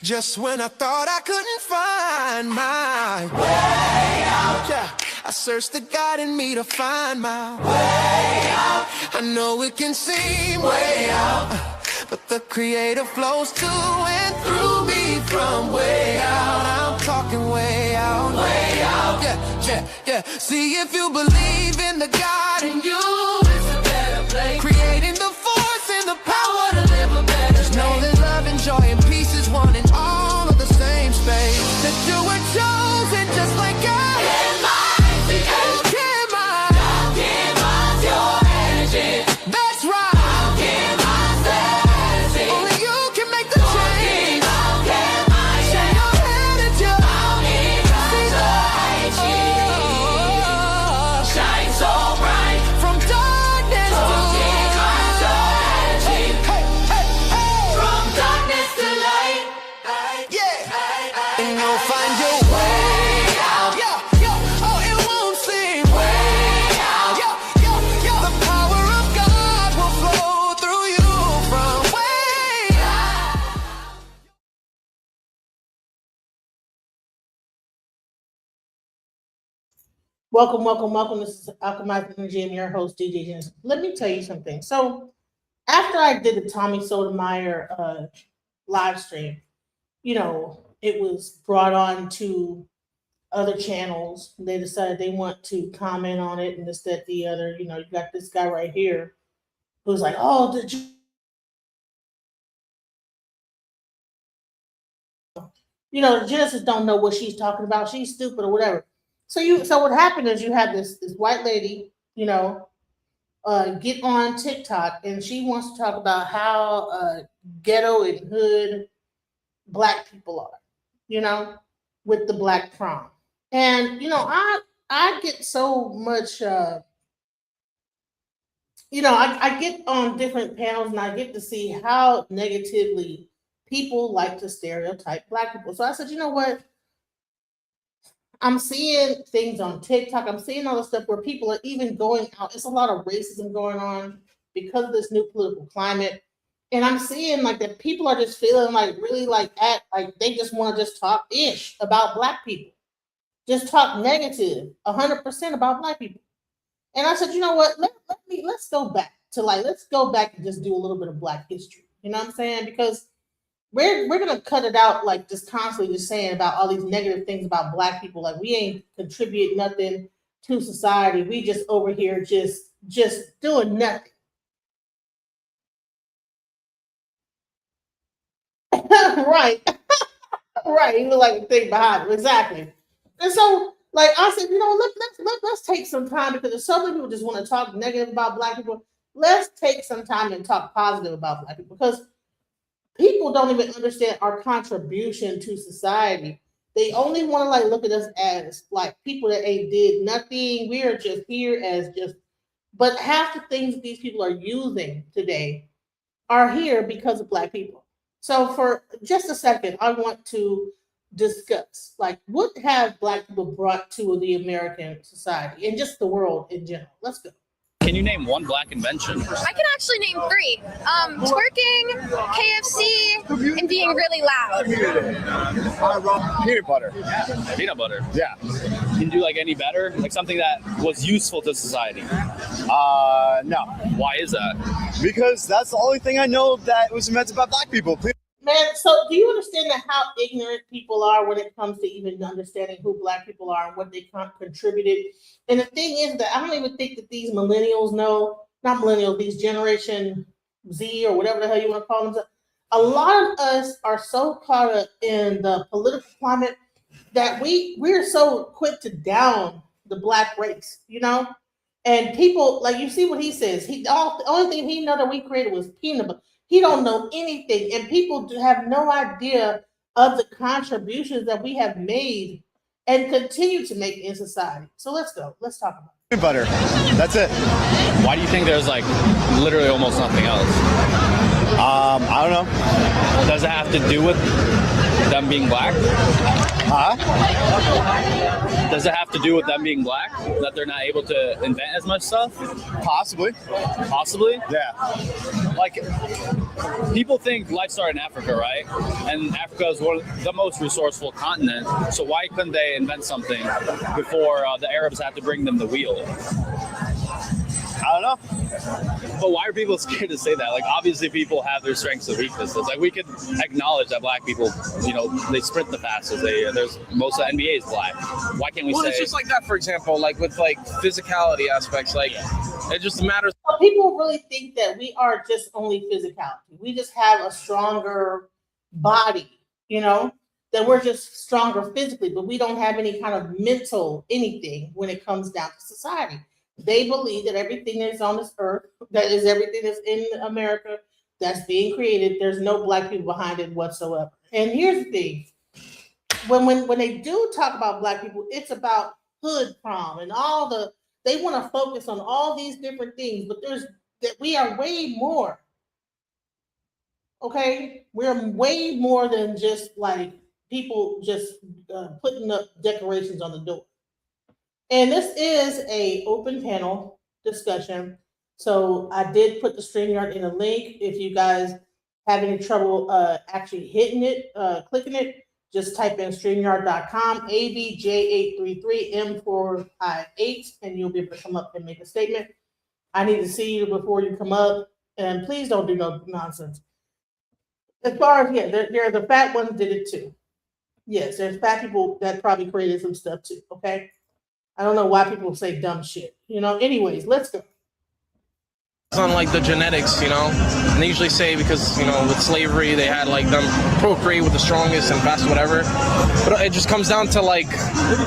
Just when I thought I couldn't find my way out, yeah, I searched the God in me to find my way out. I know it can seem way out, but the Creator flows to and through me from way out. I'm talking way out, yeah, yeah, yeah. See, if you believe in the God in you, it's a better place. Creating the force and the power to live a better day. Just know that love and joy and peace is one in all of the same space. That you were chosen just like God. Can't mind the energy. Can't mind. God can't mind your energy. That's right. How can myself see? Only you can make the change. How can I share your energy? How can I see the shine so bright from darkness to light. Hey, hey, hey, hey. From darkness to light. Yeah. And you'll find your way out. Yeah, yeah. Oh, it won't seem way out. Yeah, yeah, yeah. The power of God will flow through you from way out. Welcome, welcome, welcome. This is Alchemized Energy. I'm your host, DJ Genesis. Let me tell you something. So, after I did the Tommy Sotomayor live stream, it was brought on to other channels. They decided they want to comment on it and this, that, the other. You got this guy right here who's like, oh, Genesis don't know what she's talking about. She's stupid or whatever. So what happened is you had this white lady, get on TikTok and she wants to talk about how ghetto and hood black people are, with the black prom. And I get so much I get on different panels and I get to see how negatively people like to stereotype black people. So I said, you know what? I'm seeing things on TikTok. I'm seeing all the stuff where people are even going out. It's a lot of racism going on because of this new political climate. And I'm seeing like that people are just feeling like really like they just want to just talk ish about black people. Just talk negative 100% about black people. And I said, you know what? Let's go back to let's go back and just do a little bit of black history. You know what I'm saying? Because we're gonna cut it out like just constantly just saying about all these negative things about black people. Like we ain't contribute nothing to society. We just over here just doing nothing. Right. Right. You look like a thing behind it. Exactly. And so like I said, let's take some time because there's so many people just want to talk negative about black people. Let's take some time and talk positive about black people because people don't even understand our contribution to society. They only want to look at us as like people that ain't did nothing. We are just here as but half the things that these people are using today are here because of black people. So for just a second, I want to discuss what have black people brought to the American society and just the world in general. Let's go. Can you name one black invention? I can actually name 3. Twerking, KFC, and being really loud. Peanut butter. Peanut butter? Yeah. Can you do any better? Something that was useful to society? No. Why is that? Because that's the only thing I know that was invented by black people. Man, so do you understand how ignorant people are when it comes to even understanding who black people are and what they contributed? And the thing is that I don't even think that these millennials know, not millennials, these Generation Z or whatever the hell you want to call them. A lot of us are so caught up in the political climate that we're so quick to down the black race, And people, you see what he says. The only thing he know that we created was peanut butter. He don't know anything, and people have no idea of the contributions that we have made and continue to make in society. So let's go. Let's talk about it. Peanut butter. That's it. Why do you think there's literally almost nothing else? I don't know. Does it have to do with them being black? Huh? Does it have to do with them being black that they're not able to invent as much stuff? Possibly. Possibly. Yeah. Like, people think life started in Africa, right? And Africa is one of the most resourceful continent. So why couldn't they invent something before the Arabs had to bring them the wheel? I don't know. But why are people scared to say that? Like, obviously people have their strengths and weaknesses. Like, we could acknowledge that black people, you know, they sprint the fastest. There's most of the NBA is black. Why can't we say? Well, it's just like that, for example, like with like physicality aspects, like it just matters. People really think that we are just only physicality. We just have a stronger body, you know, that we're just stronger physically, but we don't have any kind of mental anything when it comes down to society. They believe that everything that's on this earth, that is everything that's in America, that's being created, there's no black people behind it whatsoever. And here's the thing. When they do talk about black people, it's about hood prom and all the, they want to focus on all these different things, but we are way more. Okay? We're way more than just like people just putting up decorations on the door. And this is a open panel discussion. So I did put the StreamYard in a link. If you guys have any trouble actually hitting it, clicking it, just type in StreamYard.com, ABJ833M458, and you'll be able to come up and make a statement. I need to see you before you come up, and please don't do no nonsense. As far as, yeah, there the fat ones did it too. Yes, there's fat people that probably created some stuff too, okay? I don't know why people say dumb shit. You know, anyways, let's go. On like the genetics, you know, and they usually say because, you know, with slavery they had like them procreate with the strongest and fast whatever, but it just comes down to like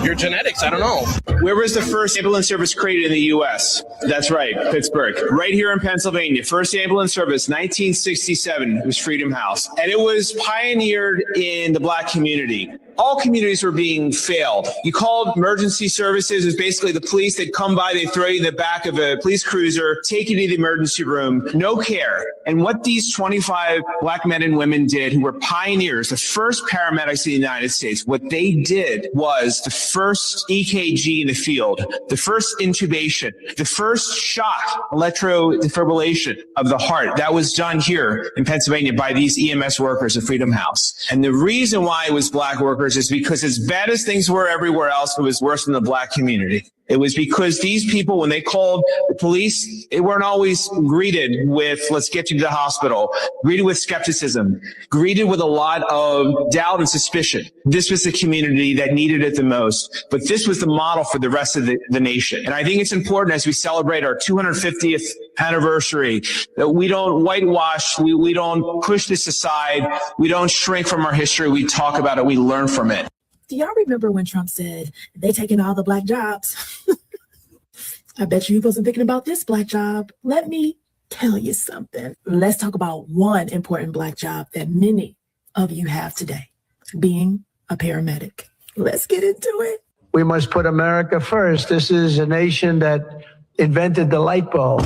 your genetics. I don't know. Where was the first ambulance service created in the U.S.? That's right, Pittsburgh. Right here in Pennsylvania. First ambulance service, 1967. It was Freedom House. And it was pioneered in the black community. All communities were being failed. You called emergency services. It was basically the police. They'd come by, they'd throw you in the back of a police cruiser, take you to the emergency room, no care. And what these 25 black men and women did, who were pioneers, the first paramedics in the United States, what they did was the first EKG in the field, the first intubation, the first shock, electrodefibrillation of the heart. That was done here in Pennsylvania by these EMS workers at Freedom House. And the reason why it was black workers is because as bad as things were everywhere else, it was worse in the black community. It was because these people, when they called the police, they weren't always greeted with, let's get you to the hospital, greeted with skepticism, greeted with a lot of doubt and suspicion. This was the community that needed it the most, but this was the model for the rest of the nation. And I think it's important as we celebrate our 250th anniversary that we don't whitewash, we don't push this aside, we don't shrink from our history, we talk about it, we learn from it. Do y'all remember when Trump said they taking all the black jobs? I bet you wasn't thinking about this black job. Let me tell you something. Let's talk about one important black job that many of you have today, being a paramedic. Let's get into it. We must put America first. This is a nation that invented the light bulb,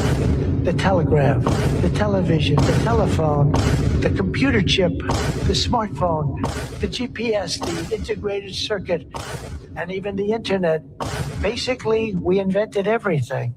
the telegraph, the television, the telephone, the computer chip, the smartphone, the GPS, the integrated circuit, and even the internet. Basically, we invented everything.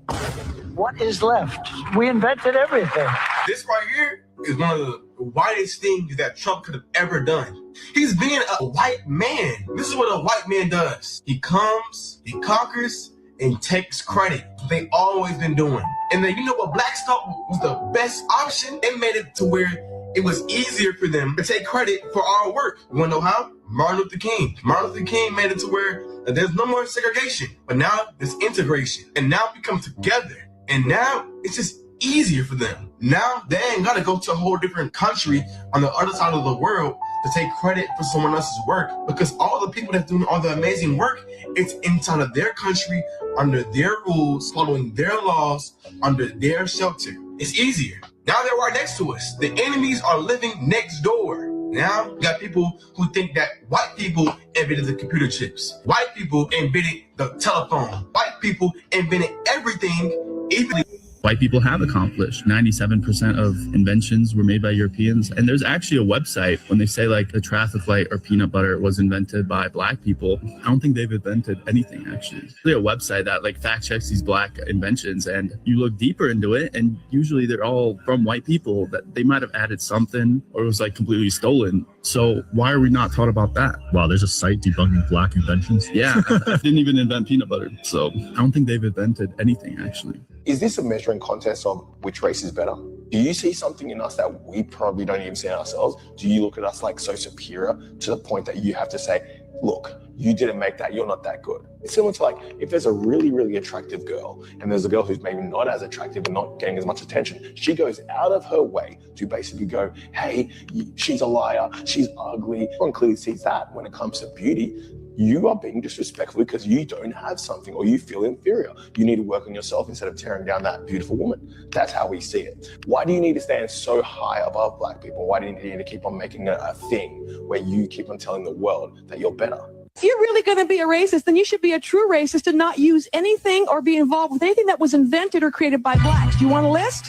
What is left? We invented everything. This right here is one of the whitest things that Trump could have ever done. He's being a white man. This is what a white man does. He comes, he conquers, and takes credit. They always been doing. And then you know what, blacks thought was the best option? It made it to where it was easier for them to take credit for our work. You wanna know how? Martin Luther King. Martin Luther King made it to where there's no more segregation, but now there's integration. And now we come together. And now it's just easier for them. Now they ain't gotta go to a whole different country on the other side of the world to take credit for someone else's work, because all the people that's doing all the amazing work, it's inside of their country, under their rules, following their laws, under their shelter. It's easier. Now they're right next to us. The enemies are living next door. Now you got people who think that white people invented the computer chips. White people invented the telephone. White people invented everything, even white people have accomplished. 97% of inventions were made by Europeans. And there's actually a website when they say like the traffic light or peanut butter was invented by black people. I don't think they've invented anything actually. It's really a website that like fact checks these black inventions, and you look deeper into it and usually they're all from white people that they might have added something or it was like completely stolen. So why are we not taught about that? Wow, there's a site debunking black inventions. Yeah, I didn't even invent peanut butter. So I don't think they've invented anything actually. Is this a measuring contest of which race is better? Do you see something in us that we probably don't even see in ourselves? Do you look at us like so superior to the point that you have to say, look, you didn't make that, you're not that good? It's similar to like, if there's a really, really attractive girl and there's a girl who's maybe not as attractive and not getting as much attention, she goes out of her way to basically go, hey, she's a liar, she's ugly. Everyone clearly sees that. When it comes to beauty, you are being disrespectful because you don't have something or you feel inferior. You need to work on yourself instead of tearing down that beautiful woman. That's how we see it. Why do you need to stand so high above black people? Why do you need to keep on making it a thing where you keep on telling the world that you're better? If you're really going to be a racist, then you should be a true racist and not use anything or be involved with anything that was invented or created by blacks. Do you want a list?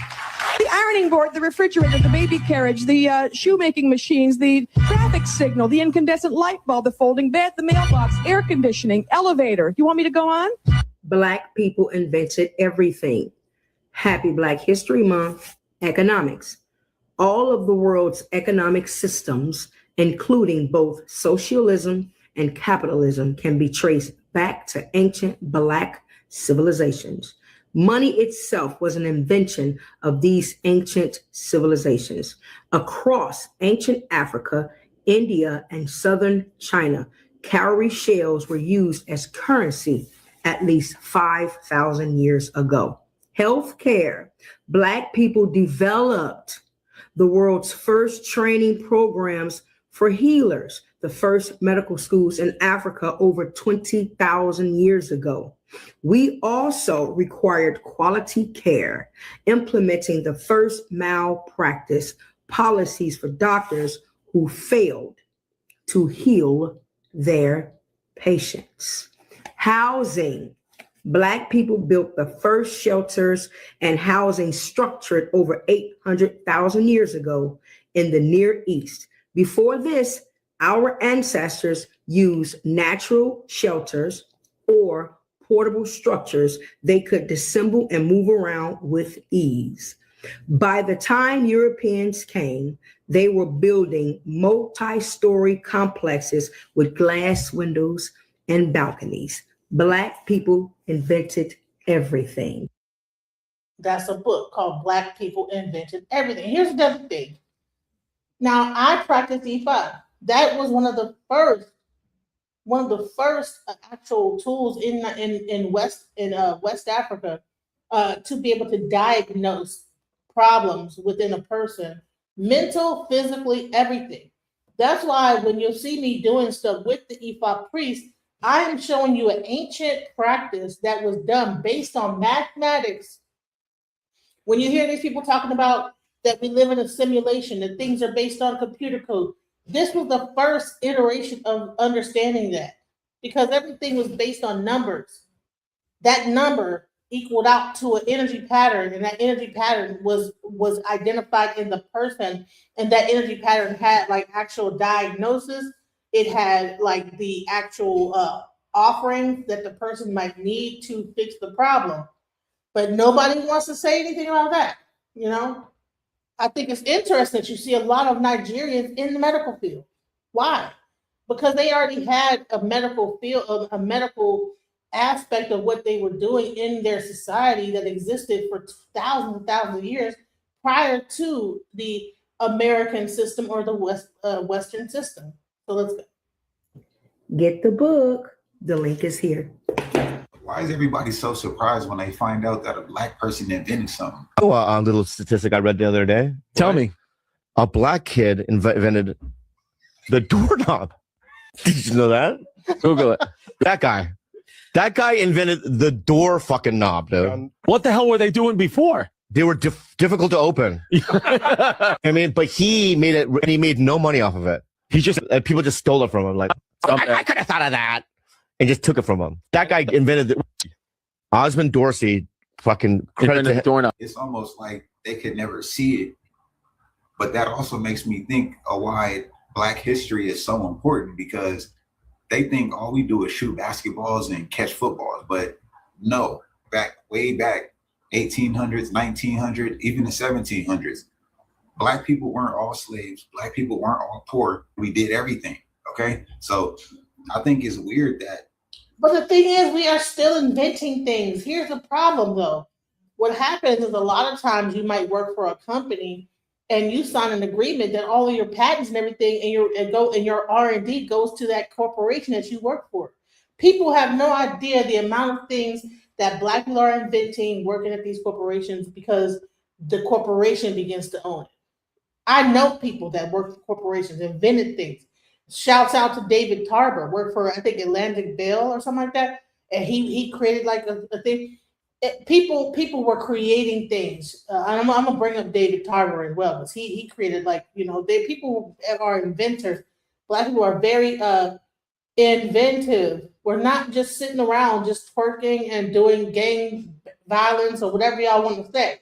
The ironing board, the refrigerator, the baby carriage, the shoemaking machines, the traffic signal, the incandescent light bulb, the folding bed, the mailbox, air conditioning, elevator. You want me to go on? Black people invented everything. Happy Black History Month. Economics. All of the world's economic systems, including both socialism and capitalism, can be traced back to ancient Black civilizations. Money itself was an invention of these ancient civilizations. Across ancient Africa, India, and southern China, cowrie shells were used as currency at least 5,000 years ago. Healthcare. Black people developed the world's first training programs for healers, the first medical schools in Africa over 20,000 years ago. We also required quality care, implementing the first malpractice policies for doctors who failed to heal their patients. Housing. Black people built the first shelters and housing structured over 800,000 years ago in the Near East. Before this, our ancestors used natural shelters or portable structures they could disassemble and move around with ease. By the time Europeans came, they were building multi-story complexes with glass windows and balconies. Black people invented everything. That's a book called Black People Invented Everything. Here's the other thing. Now, I practice E5. That was one of the first actual tools in West Africa to be able to diagnose problems within a person, mental, physically, everything. That's why when you see me doing stuff with the Ifa priest, I am showing you an ancient practice that was done based on mathematics. When you hear these people talking about that we live in a simulation, that things are based on computer code, this was the first iteration of understanding that, because everything was based on numbers. That number equaled out to an energy pattern, and that energy pattern was identified in the person, and that energy pattern had like actual diagnosis. It had like the actual offerings that the person might need to fix the problem. But nobody wants to say anything about that, you know? I think it's interesting that you see a lot of Nigerians in the medical field. Why? Because they already had a medical field, a medical aspect of what they were doing in their society that existed for thousands and thousands of years prior to the American system or the Western system. So let's go. Get the book. The link is here. Why is everybody so surprised when they find out that a black person invented something? Oh, a little statistic I read the other day. Tell me, a black kid invented the doorknob. Did you know that? Google it. That guy invented the door fucking knob, dude. What the hell were they doing before? They were difficult to open. I mean, but he made it, and he made no money off of it. He just, people just stole it from him. Like, I could have thought of that. And just took it from him. That guy invented Osmond Dorsey fucking credit to It's almost like they could never see it. But that also makes me think of why Black history is so important, because they think all we do is shoot basketballs and catch footballs. But no, way back, 1800s, 1900s, even the 1700s, Black people weren't all slaves. Black people weren't all poor. We did everything. Okay. So I think it's weird that. But the thing is, we are still inventing things. Here's the problem, though. What happens is a lot of times you might work for a company and you sign an agreement that all of your patents and everything and your R&D goes to that corporation that you work for. People have no idea the amount of things that Black people are inventing working at these corporations because the corporation begins to own it. I know people that work for corporations, invented things. Shouts out to David Tarver, worked for I think Atlantic Bell or something like that, and he created like a thing. People were creating things. I'm gonna bring up David Tarver as well because he created people are inventors. Black people are very inventive. We're not just sitting around just twerking and doing gang violence or whatever y'all want to say.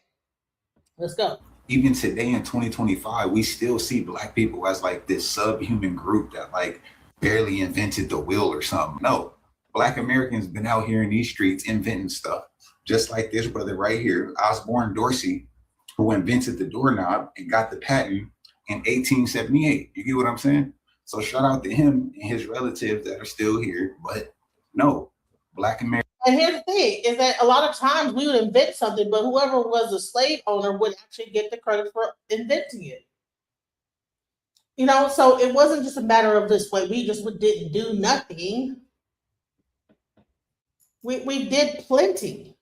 Let's go. Even today in 2025, we still see Black people as like this subhuman group that like barely invented the wheel or something. No, Black Americans been out here in these streets inventing stuff. Just like this brother right here, Osborne Dorsey, who invented the doorknob and got the patent in 1878. You get what I'm saying? So shout out to him and his relatives that are still here. But no, Black Americans. And here's the thing, is that a lot of times we would invent something, but whoever was a slave owner would actually get the credit for inventing it. So it wasn't just a matter of this way. We just didn't do nothing. We did plenty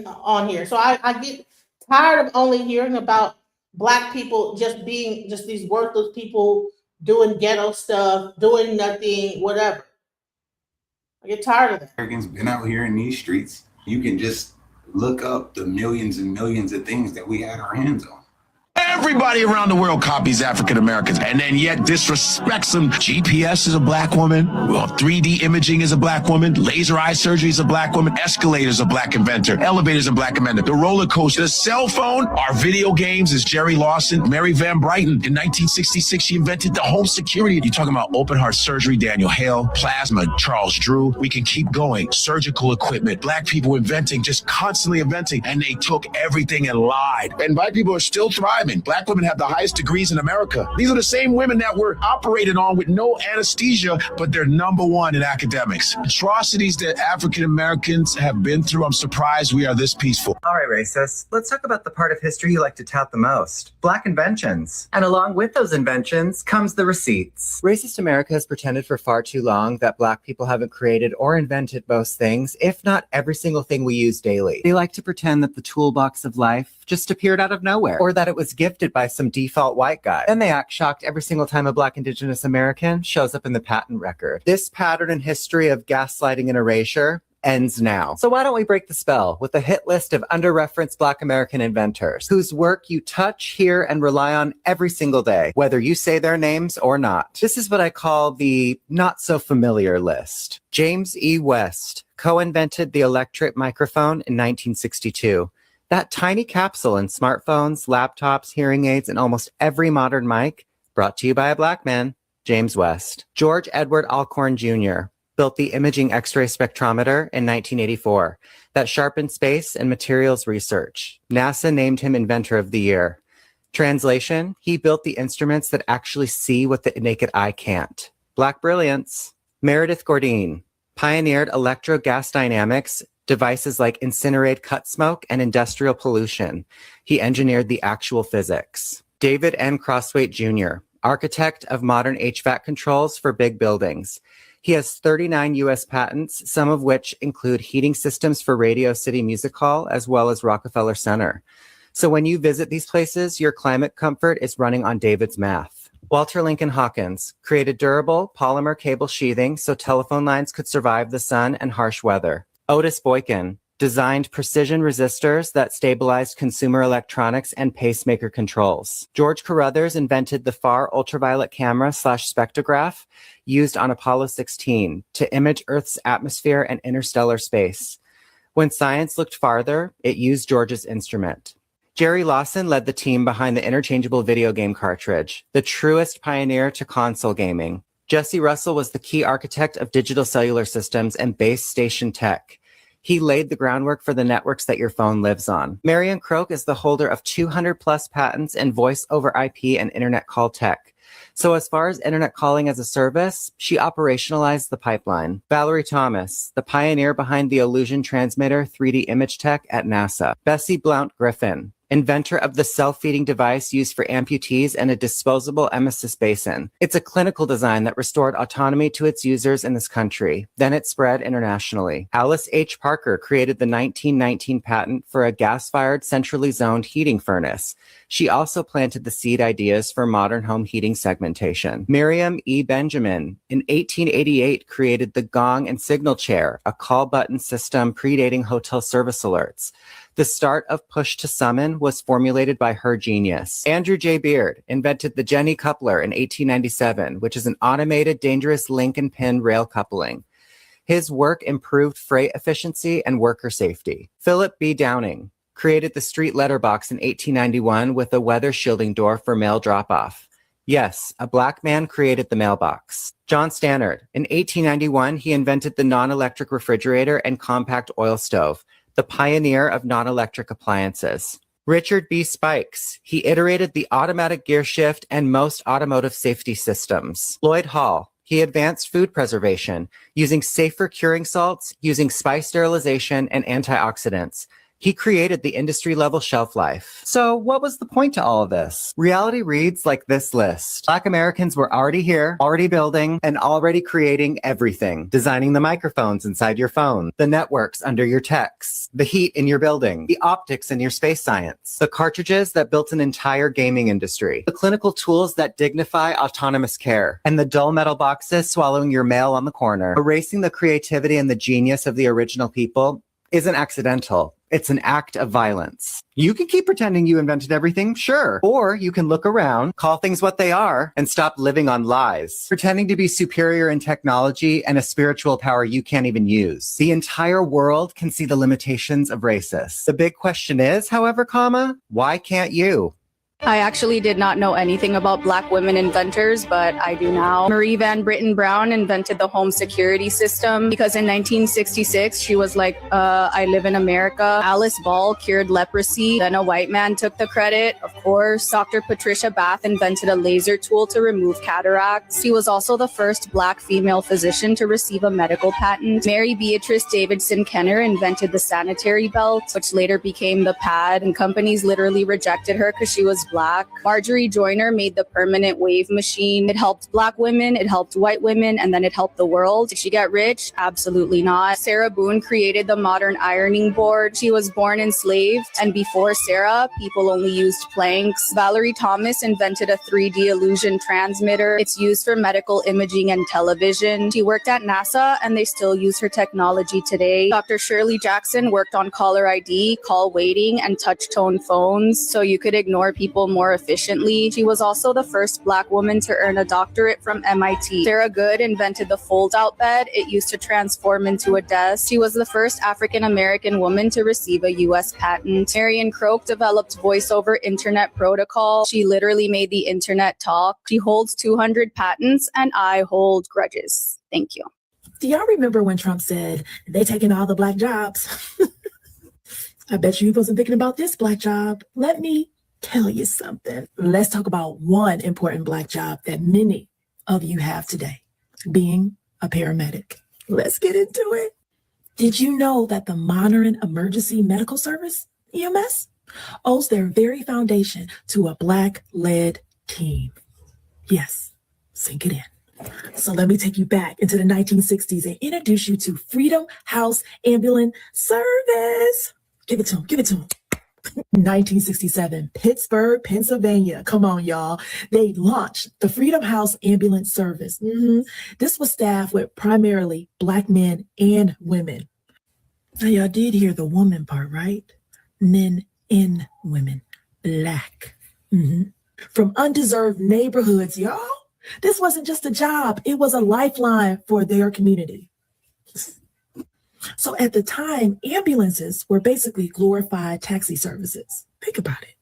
on here. So I get tired of only hearing about Black people just being just these worthless people doing ghetto stuff, doing nothing, whatever. I get tired of that. Americans been out here in these streets. You can just look up the millions and millions of things that we had our hands on. Everybody around the world copies African Americans and then yet disrespects them. GPS is a Black woman. 3D imaging is a Black woman. Laser eye surgery is a Black woman. Escalators a Black inventor. Elevators a Black inventor. The roller coaster, the cell phone, our video games is Jerry Lawson. Mary Van Brighton in 1966, she invented the home security. You're talking about open heart surgery, Daniel Hale, plasma, Charles Drew. We can keep going. Surgical equipment, Black people inventing, just constantly inventing, and they took everything and lied. And Black people are still thriving. Black women have the highest degrees in America. These are the same women that were operated on with no anesthesia, but they're number one in academics. Atrocities that African Americans have been through, I'm surprised we are this peaceful. All right, racists, let's talk about the part of history you like to tout the most, Black inventions. And along with those inventions comes the receipts. Racist America has pretended for far too long that Black people haven't created or invented most things, if not every single thing we use daily. They like to pretend that the toolbox of life just appeared out of nowhere, or that it was gifted by some default white guy. Then they act shocked every single time a Black Indigenous American shows up in the patent record. This pattern in history of gaslighting and erasure ends now. So why don't we break the spell with a hit list of under-referenced Black American inventors whose work you touch, hear, and rely on every single day, whether you say their names or not. This is what I call the not-so-familiar list. James E. West co-invented the electric microphone in 1962. That tiny capsule in smartphones, laptops, hearing aids, and almost every modern mic, brought to you by a Black man, James West. George Edward Alcorn Jr. built the imaging X-ray spectrometer in 1984 that sharpened space and materials research. NASA named him Inventor of the Year. Translation, he built the instruments that actually see what the naked eye can't. Black brilliance. Meredith Gourdine pioneered electro-gas dynamics, devices like incinerate cut smoke and industrial pollution. He engineered the actual physics. David N. Crosswaite Jr., architect of modern HVAC controls for big buildings. He has 39 U.S. patents, some of which include heating systems for Radio City Music Hall, as well as Rockefeller Center. So when you visit these places, your climate comfort is running on David's math. Walter Lincoln Hawkins created durable polymer cable sheathing so telephone lines could survive the sun and harsh weather. Otis Boykin designed precision resistors that stabilized consumer electronics and pacemaker controls. George Carruthers invented the far ultraviolet camera / spectrograph used on Apollo 16 to image Earth's atmosphere and interstellar space. When science looked farther, it used George's instrument. Jerry Lawson led the team behind the interchangeable video game cartridge, the truest pioneer to console gaming. Jesse Russell was the key architect of digital cellular systems and base station tech. He laid the groundwork for the networks that your phone lives on. Marian Croak is the holder of 200 plus patents in voice over IP and internet call tech. So as far as internet calling as a service, she operationalized the pipeline. Valerie Thomas, the pioneer behind the Illusion Transmitter 3D image tech at NASA. Bessie Blount Griffin, inventor of the self-feeding device used for amputees and a disposable emesis basin. It's a clinical design that restored autonomy to its users in this country. Then it spread internationally. Alice H. Parker created the 1919 patent for a gas-fired centrally zoned heating furnace. She also planted the seed ideas for modern home heating segmentation. Miriam E. Benjamin, in 1888, created the gong and signal chair, a call button system predating hotel service alerts. The start of push to summon was formulated by her genius. Andrew J. Beard invented the Jenny coupler in 1897, which is an automated dangerous link and pin rail coupling. His work improved freight efficiency and worker safety. Philip B. Downing created the street letterbox in 1891 with a weather shielding door for mail drop-off. Yes, a black man created the mailbox. John Stannard, in 1891, he invented the non-electric refrigerator and compact oil stove, the pioneer of non-electric appliances. Richard B. Spikes, he iterated the automatic gear shift and most automotive safety systems. Lloyd Hall, he advanced food preservation, using safer curing salts, using spice sterilization and antioxidants. He created the industry-level shelf life. So what was the point to all of this? Reality reads like this list. Black Americans were already here, already building, and already creating everything. Designing the microphones inside your phone, the networks under your texts, the heat in your building, the optics in your space science, the cartridges that built an entire gaming industry, the clinical tools that dignify autonomous care, and the dull metal boxes swallowing your mail on the corner. Erasing the creativity and the genius of the original people isn't accidental. It's an act of violence. You can keep pretending you invented everything, sure. Or you can look around, call things what they are, and stop living on lies. Pretending to be superior in technology and a spiritual power you can't even use. The entire world can see the limitations of racists. The big question is, however, why can't you? I actually did not know anything about Black women inventors, but I do now. Marie Van Britten Brown invented the home security system because in 1966, she was like, I live in America. Alice Ball cured leprosy. Then a white man took the credit, of course. Dr. Patricia Bath invented a laser tool to remove cataracts. She was also the first Black female physician to receive a medical patent. Mary Beatrice Davidson Kenner invented the sanitary belt, which later became the pad, and companies literally rejected her because she was Black. Marjorie Joyner made the permanent wave machine. It helped Black women, it helped white women, and then it helped the world. Did she get rich? Absolutely not. Sarah Boone created the modern ironing board. She was born enslaved, and before Sarah, people only used planks. Valerie Thomas invented a 3D illusion transmitter. It's used for medical imaging and television. She worked at NASA, and they still use her technology today. Dr. Shirley Jackson worked on caller ID, call waiting, and touch tone phones, so you could ignore people more efficiently. She was also the first Black woman to earn a doctorate from MIT. Sarah Good invented the fold-out bed. It used to transform into a desk. She was the first African-American woman to receive a U.S. patent. Marian Croak developed voice-over internet protocol. She literally made the internet talk. She holds 200 patents, and I hold grudges. Thank you. Do y'all remember when Trump said, they taking all the Black jobs? I bet you wasn't thinking about this Black job. Let me tell you something. Let's talk about one important Black job that many of you have today, being a paramedic. Let's get into it. Did you know that the modern emergency medical service, EMS, owes their very foundation to a Black-led team? Yes, sink it in. So let me take you back into the 1960s and introduce you to Freedom House Ambulance Service. Give it to them. 1967, Pittsburgh, Pennsylvania. Come on, y'all. They launched the Freedom House Ambulance Service. This was staffed with primarily Black men and women. Now, y'all did hear the woman part, right? Men and women. Black. From undeserved neighborhoods, y'all. This wasn't just a job. It was a lifeline for their community. So at the time, ambulances were basically glorified taxi services. Think about it.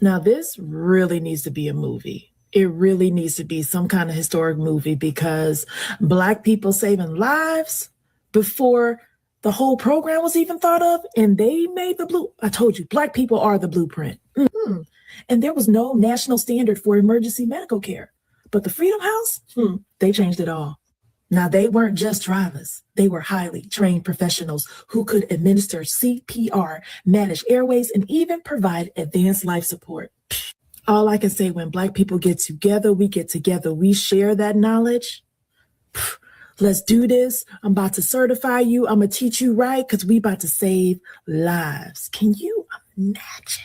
Now, this really needs to be a movie. It really needs to be some kind of historic movie because Black people saving lives before the whole program was even thought of, and they made I told you, Black people are the blueprint. And there was no national standard for emergency medical care. But the Freedom House, they changed it all. Now, they weren't just drivers. They were highly trained professionals who could administer CPR, manage airways, and even provide advanced life support. All I can say, when Black people get together, we share that knowledge. Let's do this. I'm about to certify you. I'm going to teach you right because we about to save lives. Can you imagine?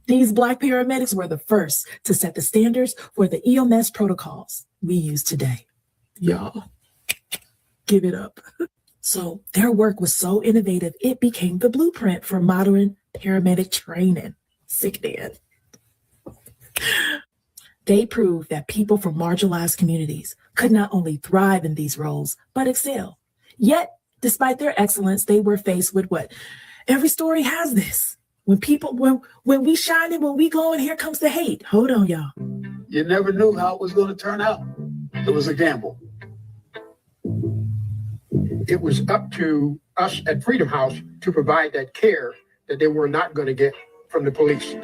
These Black paramedics were the first to set the standards for the EMS protocols we use today. Y'all, give it up. So their work was so innovative, it became the blueprint for modern paramedic training. Sick man. They proved that people from marginalized communities could not only thrive in these roles, but excel. Yet, despite their excellence, they were faced with what? Every story has this. When we shining, when we glowing, here comes the hate. Hold on, y'all. You never knew how it was going to turn out. It was a gamble. It was up to us at Freedom House to provide that care that they were not going to get from the police.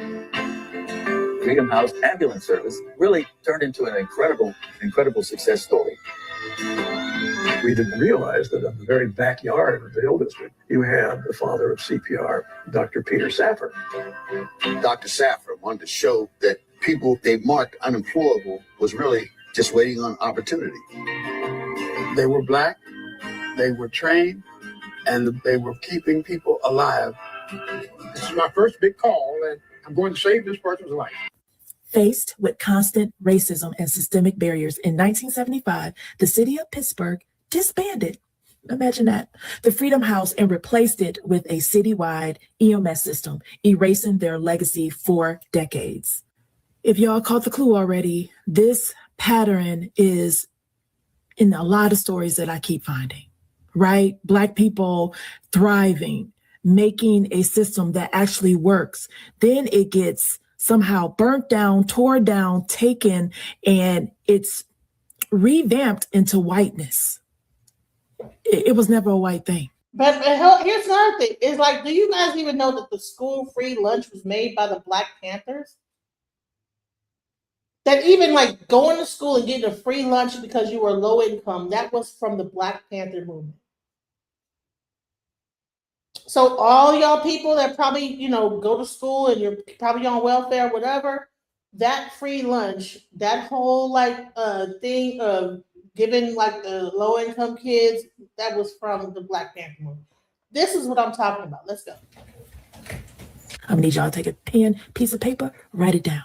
Freedom House ambulance service really turned into an incredible success story. We didn't realize that in the very backyard of the Hill District, you had the father of CPR, Dr. Peter Saffer. Dr. Saffer wanted to show that people they marked unemployable was really just waiting on opportunity. They were Black, they were trained, and they were keeping people alive. This is my first big call, and I'm going to save this person's life. Faced with constant racism and systemic barriers, in 1975, the city of Pittsburgh disbanded, imagine that, the Freedom House and replaced it with a citywide EMS system, erasing their legacy for decades. If y'all caught the clue already, this pattern is in a lot of stories that I keep finding, right? Black people thriving, making a system that actually works. Then it gets somehow burnt down, tore down, taken, and it's revamped into whiteness. It was never a white thing. But here's another thing. It's like, do you guys even know that the school free lunch was made by the Black Panthers? That even like going to school and getting a free lunch because you were low income, that was from the Black Panther movement. So all y'all people that probably, go to school and you're probably on welfare, whatever, that free lunch, that whole thing of giving the low income kids, that was from the Black Panther movement. This is what I'm talking about. Let's go. I'm gonna need y'all to take a pen, piece of paper, write it down.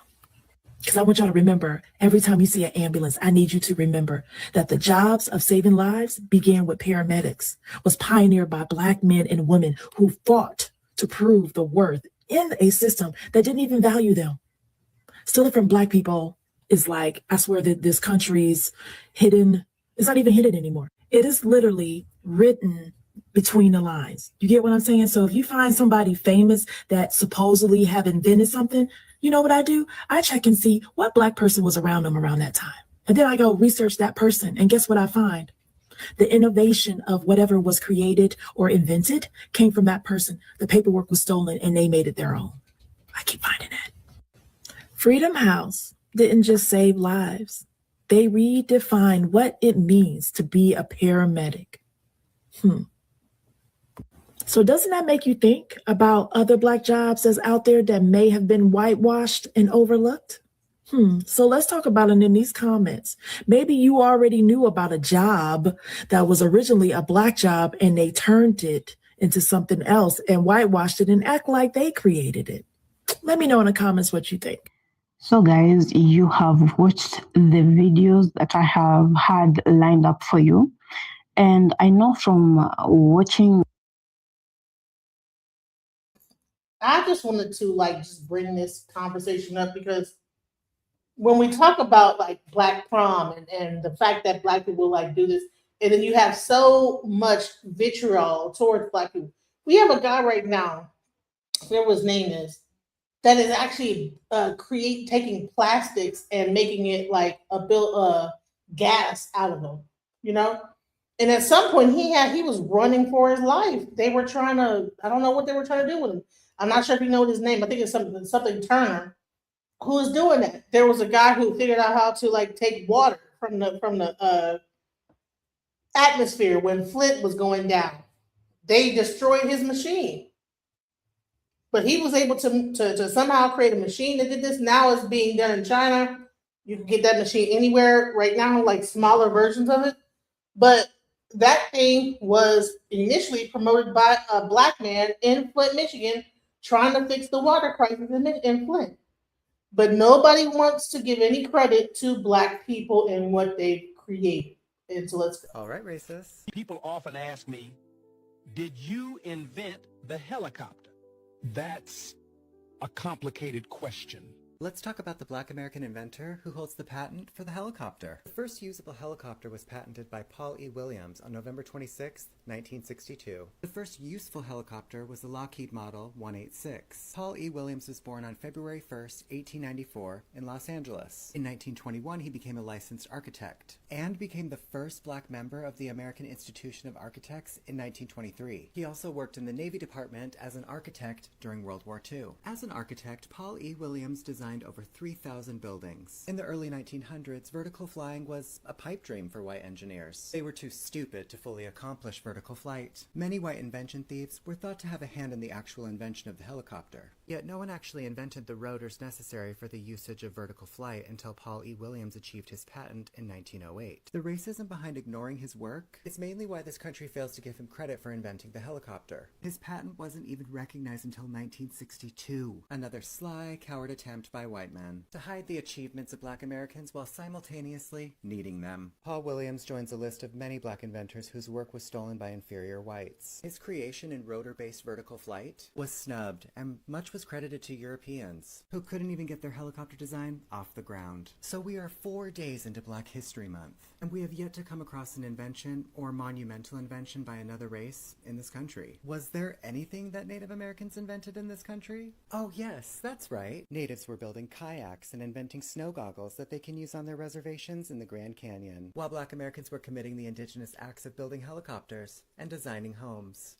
Because I want y'all to remember, every time you see an ambulance, I need you to remember that the jobs of saving lives began with paramedics, was pioneered by Black men and women who fought to prove the worth in a system that didn't even value them. Stealing from Black people is like, I swear that this country's hidden, it's not even hidden anymore. It is literally written between the lines. You get what I'm saying? So if you find somebody famous that supposedly have invented something, you know what I do? I check and see what Black person was around them around that time. And then I go research that person. And guess what I find? The innovation of whatever was created or invented came from that person. The paperwork was stolen and they made it their own. I keep finding that. Freedom House didn't just save lives. They redefined what it means to be a paramedic. So doesn't that make you think about other Black jobs that's out there that may have been whitewashed and overlooked? So let's talk about it in these comments. Maybe you already knew about a job that was originally a Black job and they turned it into something else and whitewashed it and act like they created it. Let me know in the comments what you think. So guys, you have watched the videos that I have had lined up for you. And I know from watching, I just wanted to just bring this conversation up because when we talk about Black prom and the fact that Black people do this, And then you have so much vitriol towards black people. We have a guy right now, whatever his name is, that is actually taking plastics and making it like gas out of them, you know. And at some point, he was running for his life. They were trying to, I don't know what they were trying to do with him. I'm not sure if you know his name. I think it's something Turner, who was doing that. There was a guy who figured out how to like take water from the atmosphere when Flint was going down. They destroyed his machine. But he was able to somehow create a machine that did this. Now it's being done in China. You can get that machine anywhere right now, like smaller versions of it. But that thing was initially promoted by a black man in Flint, Michigan, trying to fix the water crisis in Flint. But nobody wants to give any credit to black people and what they've created. And so let's go. All right, racist. People often ask me, did you invent the helicopter? That's a complicated question. Let's talk about the black American inventor who holds the patent for the helicopter. The first usable helicopter was patented by Paul E. Williams on November 26, 1962. The first useful helicopter was the Lockheed Model 186. Paul E. Williams was born on February 1, 1894 in Los Angeles. In 1921, he became a licensed architect and became the first black member of the American Institution of Architects in 1923. He also worked in the Navy Department as an architect during World War II. As an architect, Paul E. Williams designed over 3,000 buildings. In the early 1900s, vertical flying was a pipe dream for white engineers. They were too stupid to fully accomplish vertical flight. Many white invention thieves were thought to have a hand in the actual invention of the helicopter. Yet no one actually invented the rotors necessary for the usage of vertical flight until Paul E. Williams achieved his patent in 1908. The racism behind ignoring his work is mainly why this country fails to give him credit for inventing the helicopter. His patent wasn't even recognized until 1962. Another sly, coward attempt by white men to hide the achievements of black Americans while simultaneously needing them. Paul Williams joins a list of many black inventors whose work was stolen by inferior whites. His creation in rotor-based vertical flight was snubbed, and much was credited to Europeans, who couldn't even get their helicopter design off the ground. So we are 4 days into Black History Month, and we have yet to come across an invention or monumental invention by another race in this country. Was there anything that Native Americans invented in this country? Oh yes, that's right. Natives were building kayaks and inventing snow goggles that they can use on their reservations in the Grand Canyon, while black Americans were committing the indigenous acts of building helicopters and designing homes.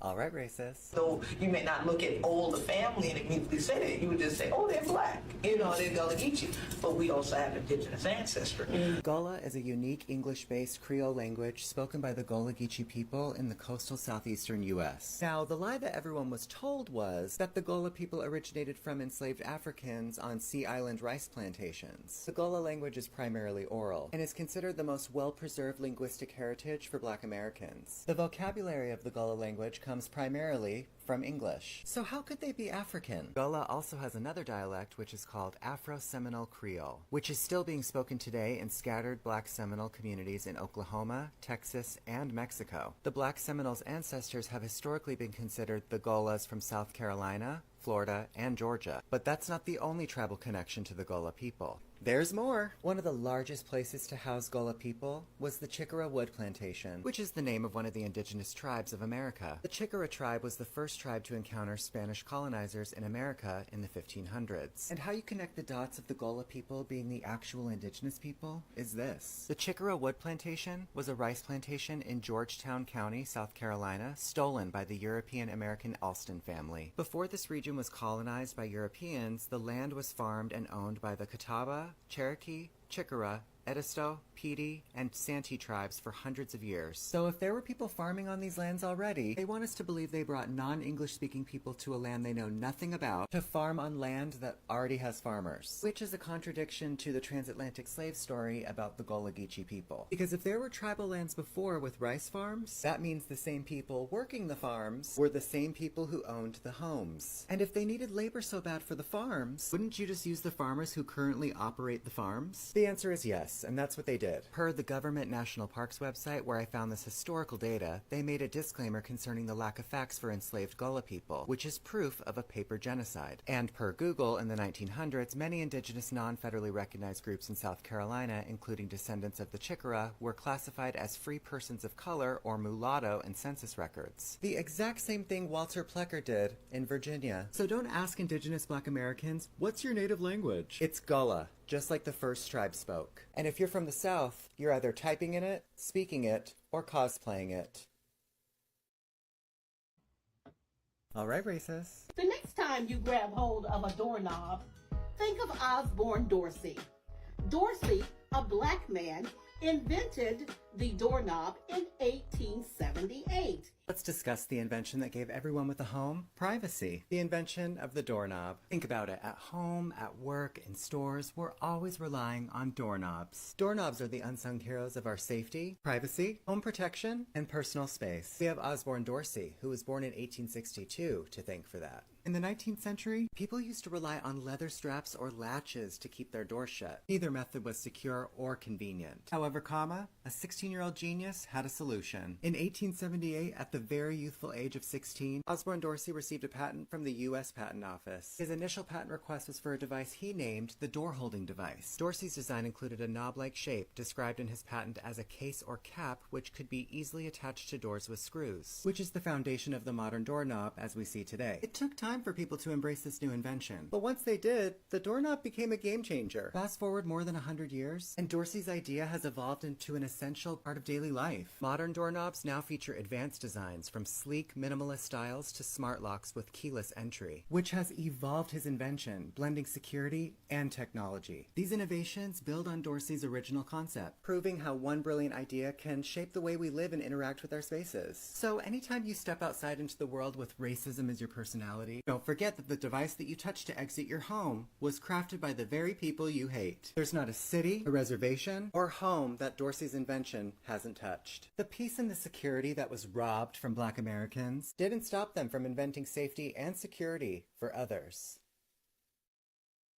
All right, racist. So you may not look at all the family and immediately say that. You would just say, oh, they're black. You know, they're Gullah Geechee. But we also have indigenous ancestry. Gullah is a unique English-based Creole language spoken by the Gullah Geechee people in the coastal southeastern U.S. Now, the lie that everyone was told was that the Gullah people originated from enslaved Africans on Sea Island rice plantations. The Gullah language is primarily oral and is considered the most well-preserved linguistic heritage for black Americans. The vocabulary of the Gullah language comes primarily from English. So how could they be African? Gullah also has another dialect which is called Afro-Seminole Creole, which is still being spoken today in scattered black Seminole communities in Oklahoma, Texas, and Mexico. The black Seminoles' ancestors have historically been considered the Gullahs from South Carolina, Florida, and Georgia. But that's not the only tribal connection to the Gullah people. There's more! One of the largest places to house Gullah people was the Chicora Wood Plantation, which is the name of one of the indigenous tribes of America. The Chicora tribe was the first tribe to encounter Spanish colonizers in America in the 1500s. And how you connect the dots of the Gullah people being the actual indigenous people is this. The Chicora Wood Plantation was a rice plantation in Georgetown County, South Carolina, stolen by the European-American Alston family. Before this region was colonized by Europeans, the land was farmed and owned by the Catawba, Cherokee, Chicora, Edisto, Petey, and Santee tribes for hundreds of years. So if there were people farming on these lands already, they want us to believe they brought non-English speaking people to a land they know nothing about to farm on land that already has farmers, which is a contradiction to the transatlantic slave story about the Gullah Geechee people. Because if there were tribal lands before with rice farms, that means the same people working the farms were the same people who owned the homes. And if they needed labor so bad for the farms, wouldn't you just use the farmers who currently operate the farms? The answer is yes. Yes, and that's what they did. Per the Government National Parks website, where I found this historical data, they made a disclaimer concerning the lack of facts for enslaved Gullah people, which is proof of a paper genocide. And per Google, in the 1900s, many indigenous non-federally recognized groups in South Carolina, including descendants of the Chickasaw, were classified as free persons of color, or mulatto, in census records. The exact same thing Walter Plecker did in Virginia. So don't ask indigenous Black Americans, what's your native language? It's Gullah, just like the first tribe spoke. And if you're from the South, you're either typing in it, speaking it, or cosplaying it. All right, racist. The next time you grab hold of a doorknob, think of Osborne Dorsey. Dorsey, a Black man, invented the doorknob in 1878. Let's discuss the invention that gave everyone with a home privacy. The invention of the doorknob. Think about it. At home, at work, in stores, we're always relying on doorknobs. Doorknobs are the unsung heroes of our safety, privacy, home protection, and personal space. We have Osborne Dorsey, who was born in 1862, to thank for that. In the 19th century, people used to rely on leather straps or latches to keep their doors shut. Neither method was secure or convenient. However, a 16-year-old genius had a solution. In 1878, at the very youthful age of 16, Osborne Dorsey received a patent from the U.S. Patent Office. His initial patent request was for a device he named the door-holding device. Dorsey's design included a knob-like shape, described in his patent as a case or cap which could be easily attached to doors with screws, which is the foundation of the modern doorknob as we see today. It took time for people to embrace this new invention, but once they did, the doorknob became a game changer. Fast forward more than 100 years, and Dorsey's idea has evolved into an essential part of daily life. Modern doorknobs now feature advanced designs, from sleek, minimalist styles to smart locks with keyless entry, which has evolved his invention, blending security and technology. These innovations build on Dorsey's original concept, proving how one brilliant idea can shape the way we live and interact with our spaces. So anytime you step outside into the world with racism as your personality, don't forget that the device that you touch to exit your home was crafted by the very people you hate. There's not a city, a reservation, or home that Dorsey's invention hasn't touched. The peace and the security that was robbed from Black Americans didn't stop them from inventing safety and security for others.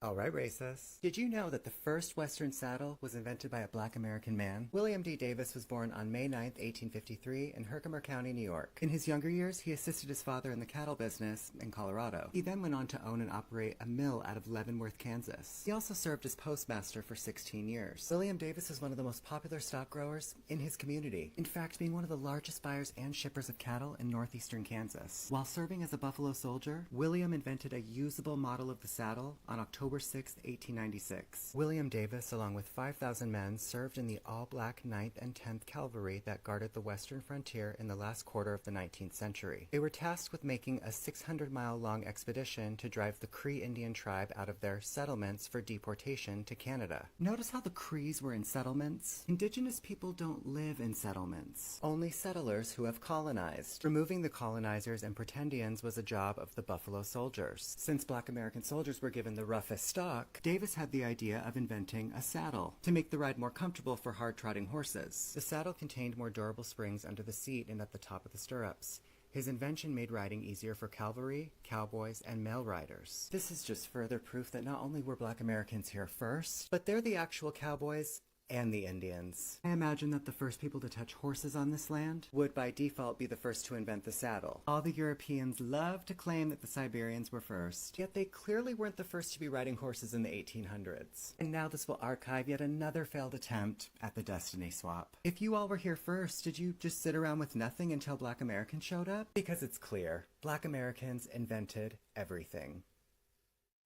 All right, racists. Did you know that the first Western saddle was invented by a Black American man? William D. Davis was born on May 9, 1853 in Herkimer County, New York. In his younger years, he assisted his father in the cattle business in Colorado. He then went on to own and operate a mill out of Leavenworth, Kansas. He also served as postmaster for 16 years. William Davis was one of the most popular stock growers in his community, in fact being one of the largest buyers and shippers of cattle in northeastern Kansas. While serving as a Buffalo Soldier, William invented a usable model of the saddle on October 6, 1896. William Davis, along with 5,000 men, served in the all-black 9th and 10th Cavalry that guarded the western frontier in the last quarter of the 19th century. They were tasked with making a 600-mile-long expedition to drive the Cree Indian tribe out of their settlements for deportation to Canada. Notice how the Crees were in settlements? Indigenous people don't live in settlements. Only settlers who have colonized. Removing the colonizers and pretendians was a job of the Buffalo Soldiers. Since Black American soldiers were given the roughest stock, Davis had the idea of inventing a saddle to make the ride more comfortable for hard-trotting horses. The saddle contained more durable springs under the seat and at the top of the stirrups. His invention made riding easier for cavalry, cowboys, and mail riders. This is just further proof that not only were Black Americans here first, but they're the actual cowboys and the Indians. I imagine that the first people to touch horses on this land would by default be the first to invent the saddle. All the Europeans love to claim that the Siberians were first, yet they clearly weren't the first to be riding horses in the 1800s. And now this will archive yet another failed attempt at the destiny swap. If you all were here first, did you just sit around with nothing until Black Americans showed up? Because it's clear, Black Americans invented everything.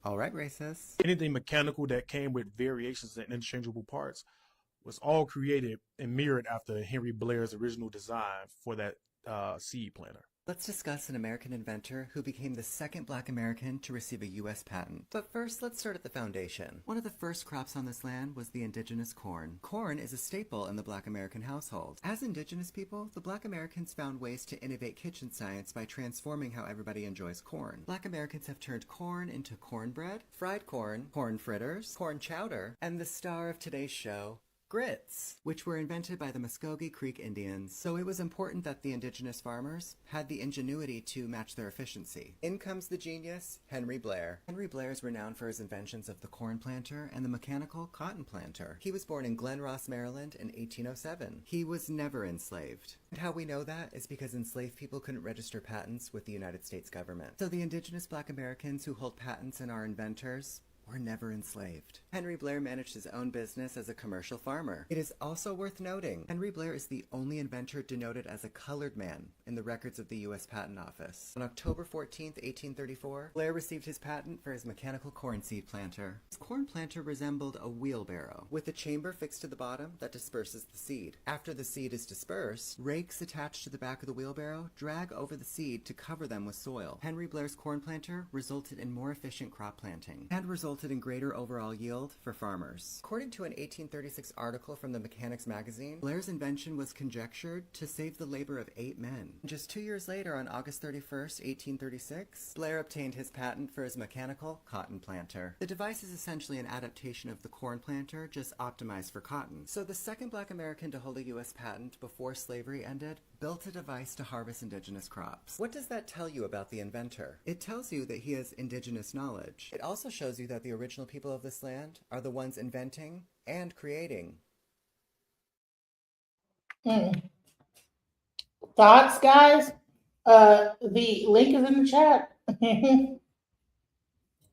All right, racists. Anything mechanical that came with variations and interchangeable parts was all created and mirrored after Henry Blair's original design for that seed planter. Let's discuss an American inventor who became the second Black American to receive a U.S. patent. But first, let's start at the foundation. One of the first crops on this land was the indigenous corn. Corn is a staple in the Black American household. As indigenous people, the Black Americans found ways to innovate kitchen science by transforming how everybody enjoys corn. Black Americans have turned corn into cornbread, fried corn, corn fritters, corn chowder, and the star of today's show, grits, which were invented by the Muskogee Creek Indians, so it was important that the indigenous farmers had the ingenuity to match their efficiency. In comes the genius, Henry Blair. Henry Blair is renowned for his inventions of the corn planter and the mechanical cotton planter. He was born in Glen Ross, Maryland in 1807. He was never enslaved. And how we know that is because enslaved people couldn't register patents with the United States government. So the indigenous Black Americans who hold patents and are inventors were never enslaved. Henry Blair managed his own business as a commercial farmer. It is also worth noting, Henry Blair is the only inventor denoted as a colored man in the records of the U.S. Patent Office. On October 14th, 1834, Blair received his patent for his mechanical corn seed planter. His corn planter resembled a wheelbarrow, with a chamber fixed to the bottom that disperses the seed. After the seed is dispersed, rakes attached to the back of the wheelbarrow drag over the seed to cover them with soil. Henry Blair's corn planter resulted in more efficient crop planting and resulted in greater overall yield for farmers. According to an 1836 article from the Mechanics magazine, Blair's invention was conjectured to save the labor of 8 men. Just 2 years later, on August 31st, 1836, Blair obtained his patent for his mechanical cotton planter. The device is essentially an adaptation of the corn planter, just optimized for cotton. So the second Black American to hold a U.S. patent before slavery ended built a device to harvest indigenous crops. What does that tell you about the inventor? It tells you that he has indigenous knowledge. It also shows you that the original people of this land are the ones inventing and creating. Thoughts, guys? The link is in the chat.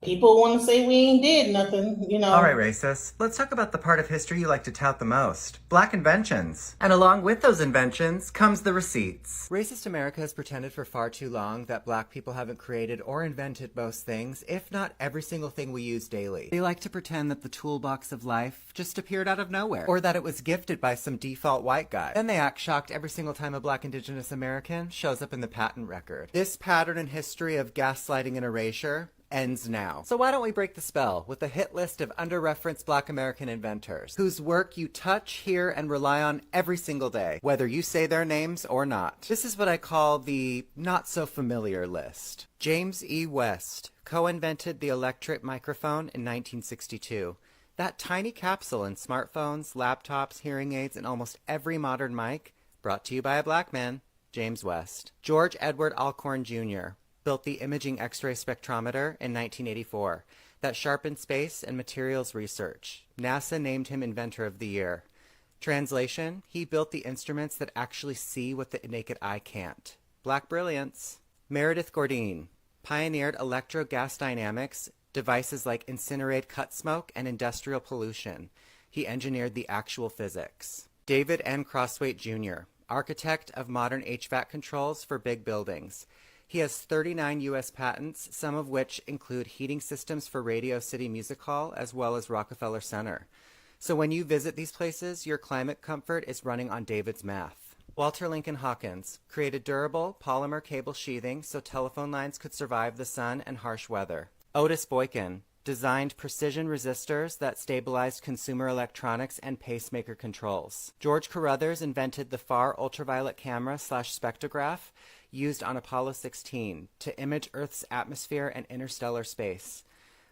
People want to say we ain't did nothing, you know. All right, racists, let's talk about the part of history you like to tout the most. Black inventions. And along with those inventions comes the receipts. Racist America has pretended for far too long that Black people haven't created or invented most things, if not every single thing we use daily. They like to pretend that the toolbox of life just appeared out of nowhere, or that it was gifted by some default white guy. Then they act shocked every single time a Black Indigenous American shows up in the patent record. This pattern in history of gaslighting and erasure ends now. So why don't we break the spell with a hit list of under-referenced Black American inventors, whose work you touch, hear, and rely on every single day, whether you say their names or not. This is what I call the not-so-familiar list. James E. West co-invented the electric microphone in 1962. That tiny capsule in smartphones, laptops, hearing aids, and almost every modern mic, brought to you by a Black man, James West. George Edward Alcorn Jr. built the imaging X-ray spectrometer in 1984 that sharpened space and materials research. NASA named him Inventor of the Year. Translation, he built the instruments that actually see what the naked eye can't. Black brilliance. Meredith Gourdine pioneered electro-gas dynamics, devices like incinerate cut smoke and industrial pollution. He engineered the actual physics. David N. Crosswaite Jr., architect of modern HVAC controls for big buildings. He has 39 U.S. patents, some of which include heating systems for Radio City Music Hall as well as Rockefeller Center. So when you visit these places, your climate comfort is running on David's math. Walter Lincoln Hawkins created durable polymer cable sheathing so telephone lines could survive the sun and harsh weather. Otis Boykin designed precision resistors that stabilized consumer electronics and pacemaker controls. George Carruthers invented the far ultraviolet camera / spectrograph used on Apollo 16 to image Earth's atmosphere and interstellar space.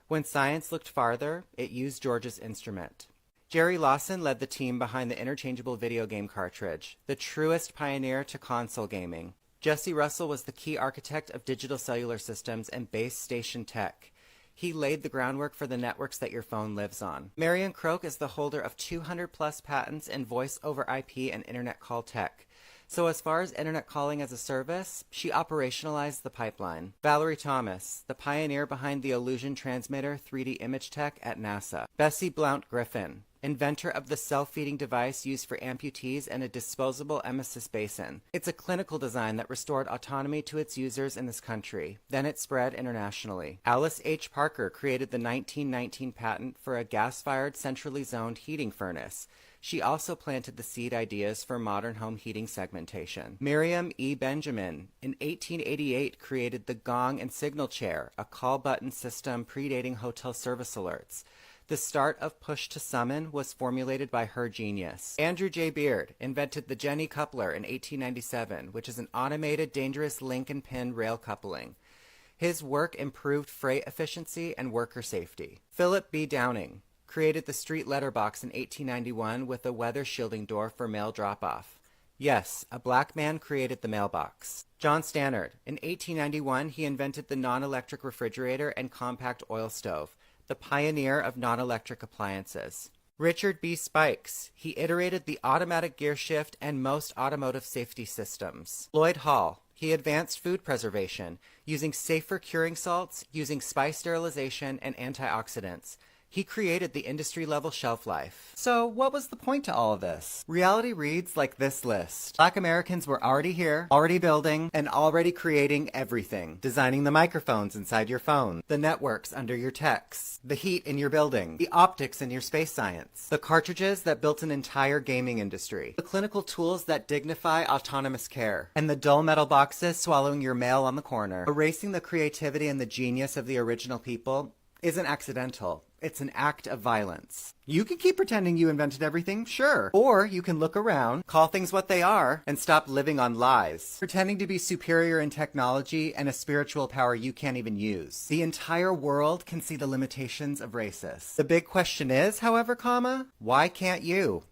When science looked farther, it used George's instrument. Jerry Lawson led the team behind the interchangeable video game cartridge, the truest pioneer to console gaming. Jesse Russell was the key architect of digital cellular systems and base station tech. He laid the groundwork for the networks that your phone lives on. Marion Croak is the holder of 200+ patents in voice over IP and internet call tech. So as far as internet calling as a service, she operationalized the pipeline. Valerie Thomas, the pioneer behind the Illusion Transmitter 3D image tech at NASA. Bessie Blount Griffin, inventor of the self-feeding device used for amputees and a disposable emesis basin. It's a clinical design that restored autonomy to its users in this country. Then it spread internationally. Alice H. Parker created the 1919 patent for a gas-fired centrally zoned heating furnace. She also planted the seed ideas for modern home heating segmentation. Miriam E. Benjamin, in 1888, created the gong and signal chair, a call button system predating hotel service alerts. The start of push to summon was formulated by her genius. Andrew J. Beard invented the Jenny coupler in 1897, which is an automated, dangerous link and pin rail coupling. His work improved freight efficiency and worker safety. Philip B. Downing created the street letterbox in 1891 with a weather shielding door for mail drop-off. Yes, a black man created the mailbox. John Stannard. In 1891, he invented the non-electric refrigerator and compact oil stove, the pioneer of non-electric appliances. Richard B. Spikes. He iterated the automatic gear shift and most automotive safety systems. Lloyd Hall. He advanced food preservation, using safer curing salts, using spice sterilization, and antioxidants. He created the industry-level shelf life. So what was the point to all of this? Reality reads like this list. Black Americans were already here, already building, and already creating everything. Designing the microphones inside your phone, the networks under your texts, the heat in your building, the optics in your space science, the cartridges that built an entire gaming industry, the clinical tools that dignify autonomous care, and the dull metal boxes swallowing your mail on the corner. Erasing the creativity and the genius of the original people isn't accidental. It's an act of violence. You can keep pretending you invented everything, sure. Or you can look around, call things what they are, and stop living on lies. Pretending to be superior in technology and a spiritual power you can't even use. The entire world can see the limitations of racists. The big question is, however, why can't you?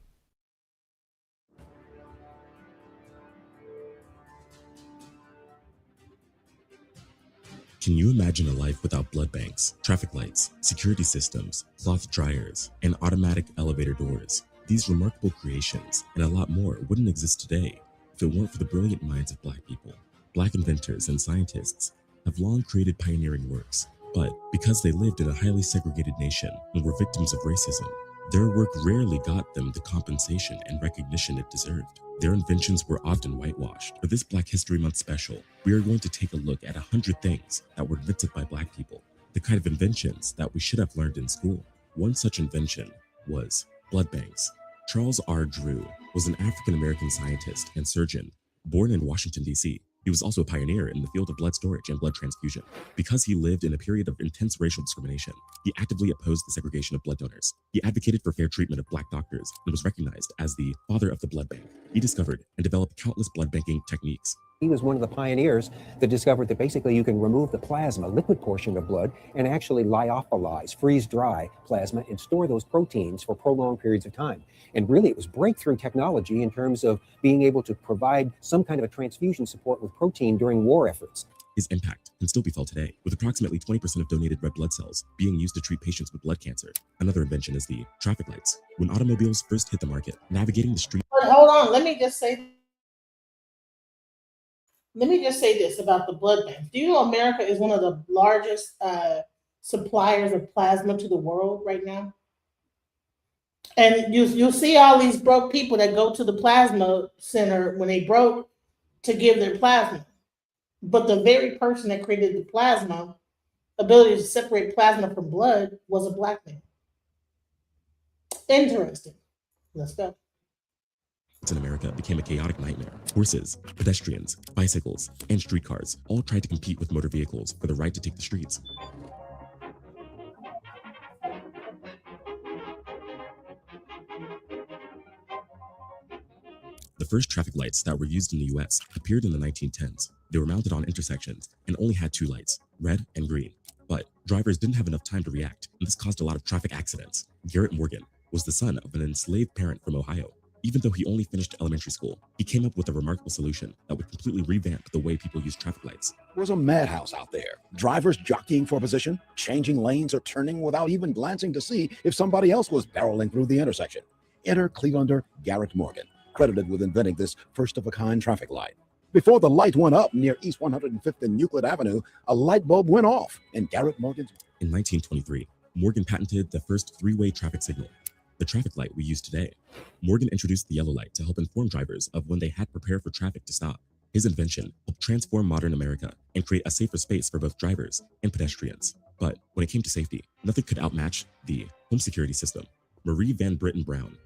Can you imagine a life without blood banks, traffic lights, security systems, cloth dryers, and automatic elevator doors? These remarkable creations, and a lot more, wouldn't exist today if it weren't for the brilliant minds of Black people. Black inventors and scientists have long created pioneering works, but because they lived in a highly segregated nation and were victims of racism, their work rarely got them the compensation and recognition it deserved. Their inventions were often whitewashed. For this Black History Month special, we are going to take a look at 100 things that were invented by Black people, the kind of inventions that we should have learned in school. One such invention was blood banks. Charles R. Drew was an African-American scientist and surgeon born in Washington, D.C. He was also a pioneer in the field of blood storage and blood transfusion. Because he lived in a period of intense racial discrimination, he actively opposed the segregation of blood donors. He advocated for fair treatment of Black doctors and was recognized as the father of the blood bank. He discovered and developed countless blood banking techniques. He was one of the pioneers that discovered that basically you can remove the plasma, liquid portion of blood, and actually lyophilize, freeze dry plasma, and store those proteins for prolonged periods of time. And really, it was breakthrough technology in terms of being able to provide some kind of a transfusion support with protein during war efforts. His impact can still be felt today, with approximately 20% of donated red blood cells being used to treat patients with blood cancer. Another invention is the traffic lights. When automobiles first hit the market, navigating the street... But hold on, let me just say this about the blood banks. Do you know America is one of the largest suppliers of plasma to the world right now? And you'll see all these broke people that go to the plasma center when they broke to give their plasma. But the very person that created the plasma, ability to separate plasma from blood, was a Black man. Interesting. Let's go. in America became a chaotic nightmare. Horses, pedestrians, bicycles, and streetcars all tried to compete with motor vehicles for the right to take the streets. The first traffic lights that were used in the US appeared in the 1910s. They were mounted on intersections and only had two lights, red and green. But drivers didn't have enough time to react, and this caused a lot of traffic accidents. Garrett Morgan was the son of an enslaved parent from Ohio. Even though he only finished elementary school, he came up with a remarkable solution that would completely revamp the way people use traffic lights. It was a madhouse out there. Drivers jockeying for position, changing lanes or turning without even glancing to see if somebody else was barreling through the intersection. Enter Clevelander Garrett Morgan, credited with inventing this first-of-a-kind traffic light. Before the light went up near East 105th and Euclid Avenue, a light bulb went off, and Garrett Morgan's... In 1923, Morgan patented the first three-way traffic signal, the traffic light we use today. Morgan introduced the yellow light to help inform drivers of when they had to prepare for traffic to stop. His invention helped transform modern America and create a safer space for both drivers and pedestrians. But when it came to safety, nothing could outmatch the home security system. Marie Van Britten Brown.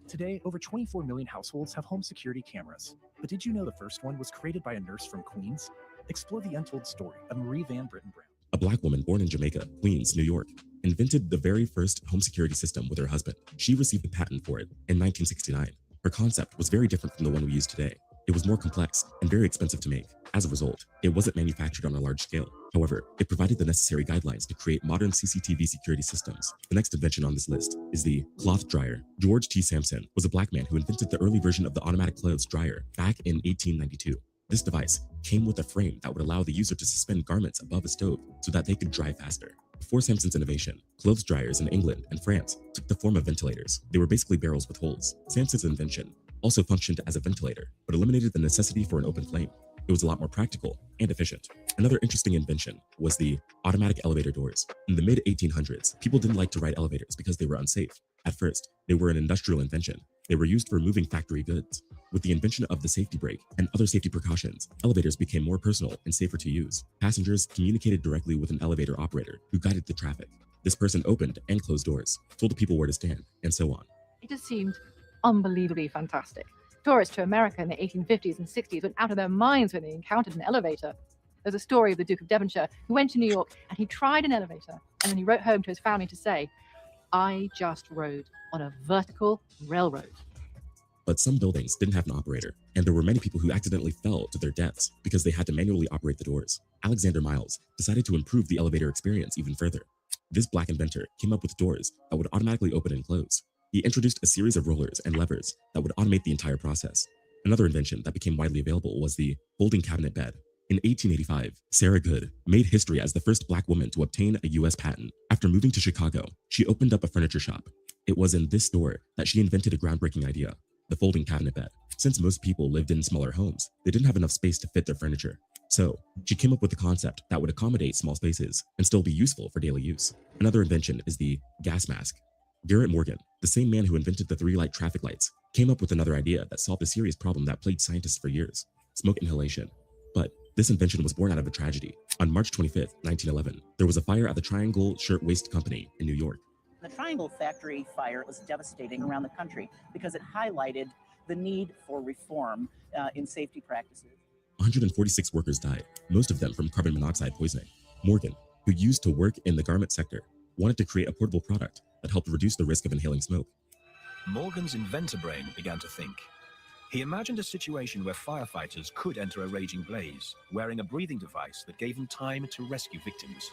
Today, over 24 million households have home security cameras. But did you know the first one was created by a nurse from Queens? Explore the untold story of Marie Van Britten Brown. A Black woman born in Jamaica, Queens, New York, invented the very first home security system with her husband. She received a patent for it in 1969. Her concept was very different from the one we use today. It was more complex and very expensive to make. As a result, it wasn't manufactured on a large scale. However, it provided the necessary guidelines to create modern CCTV security systems. The next invention on this list is the cloth dryer. George T. Sampson was a black man who invented the early version of the automatic clothes dryer back in 1892. This device came with a frame that would allow the user to suspend garments above a stove so that they could dry faster. Before Sampson's innovation, clothes dryers in England and France took the form of ventilators. They were basically barrels with holes. Sampson's invention also functioned as a ventilator, but eliminated the necessity for an open flame. It was a lot more practical and efficient. Another interesting invention was the automatic elevator doors. In the mid-1800s, people didn't like to ride elevators because they were unsafe. At first, they were an industrial invention. They were used for moving factory goods. With the invention of the safety brake and other safety precautions, elevators became more personal and safer to use. Passengers communicated directly with an elevator operator who guided the traffic. This person opened and closed doors, told the people where to stand, and so on. It just seemed unbelievably fantastic. Tourists to America in the 1850s and 60s went out of their minds when they encountered an elevator. There's a story of the Duke of Devonshire who went to New York and he tried an elevator, and then he wrote home to his family to say, "I just rode on a vertical railroad." But some buildings didn't have an operator, and there were many people who accidentally fell to their deaths because they had to manually operate the doors. Alexander Miles decided to improve the elevator experience even further. This black inventor came up with doors that would automatically open and close. He introduced a series of rollers and levers that would automate the entire process. Another invention that became widely available was the folding cabinet bed. In 1885, Sarah Good made history as the first black woman to obtain a U.S. patent. After moving to Chicago, she opened up a furniture shop. It was in this store that she invented a groundbreaking idea: the folding cabinet bed. Since most people lived in smaller homes, they didn't have enough space to fit their furniture. So, she came up with a concept that would accommodate small spaces and still be useful for daily use. Another invention is the gas mask. Garrett Morgan, the same man who invented the 3-light traffic lights, came up with another idea that solved a serious problem that plagued scientists for years: smoke inhalation. But this invention was born out of a tragedy. On March 25, 1911, there was a fire at the Triangle Shirtwaist Company in New York. The Triangle factory fire was devastating around the country because it highlighted the need for reform in safety practices. 146 workers died, most of them from carbon monoxide poisoning. Morgan, who used to work in the garment sector, wanted to create a portable product that helped reduce the risk of inhaling smoke. Morgan's inventor brain began to think. He imagined a situation where firefighters could enter a raging blaze, wearing a breathing device that gave them time to rescue victims.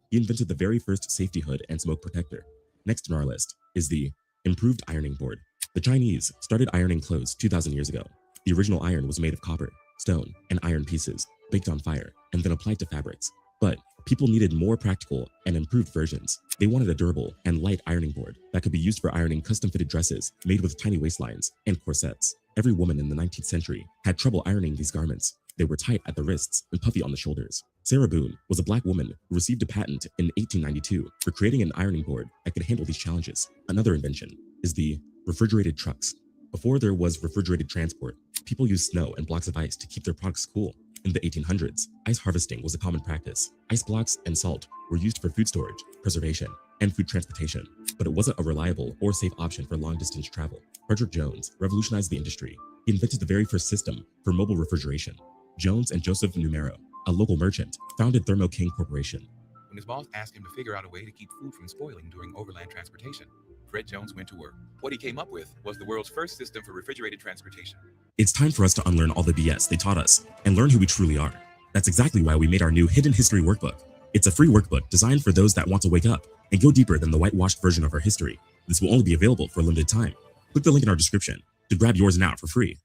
He invented the very first safety hood and smoke protector. Next on our list is the improved ironing board. The Chinese started ironing clothes 2,000 years ago. The original iron was made of copper, stone, and iron pieces, baked on fire, and then applied to fabrics. But people needed more practical and improved versions. They wanted a durable and light ironing board that could be used for ironing custom-fitted dresses made with tiny waistlines and corsets. Every woman in the 19th century had trouble ironing these garments. They were tight at the wrists and puffy on the shoulders. Sarah Boone was a black woman who received a patent in 1892 for creating an ironing board that could handle these challenges. Another invention is the refrigerated trucks. Before there was refrigerated transport, people used snow and blocks of ice to keep their products cool. In the 1800s, ice harvesting was a common practice. Ice blocks and salt were used for food storage, preservation, and food transportation, but it wasn't a reliable or safe option for long-distance travel. Frederick Jones revolutionized the industry. He invented the very first system for mobile refrigeration. Jones and Joseph Numero, a local merchant, founded Thermo King Corporation. When his boss asked him to figure out a way to keep food from spoiling during overland transportation, Fred Jones went to work. What he came up with was the world's first system for refrigerated transportation. It's time for us to unlearn all the BS they taught us and learn who we truly are. That's exactly why we made our new Hidden History Workbook. It's a free workbook designed for those that want to wake up and go deeper than the whitewashed version of our history. This will only be available for a limited time. Click the link in our description to grab yours now for free.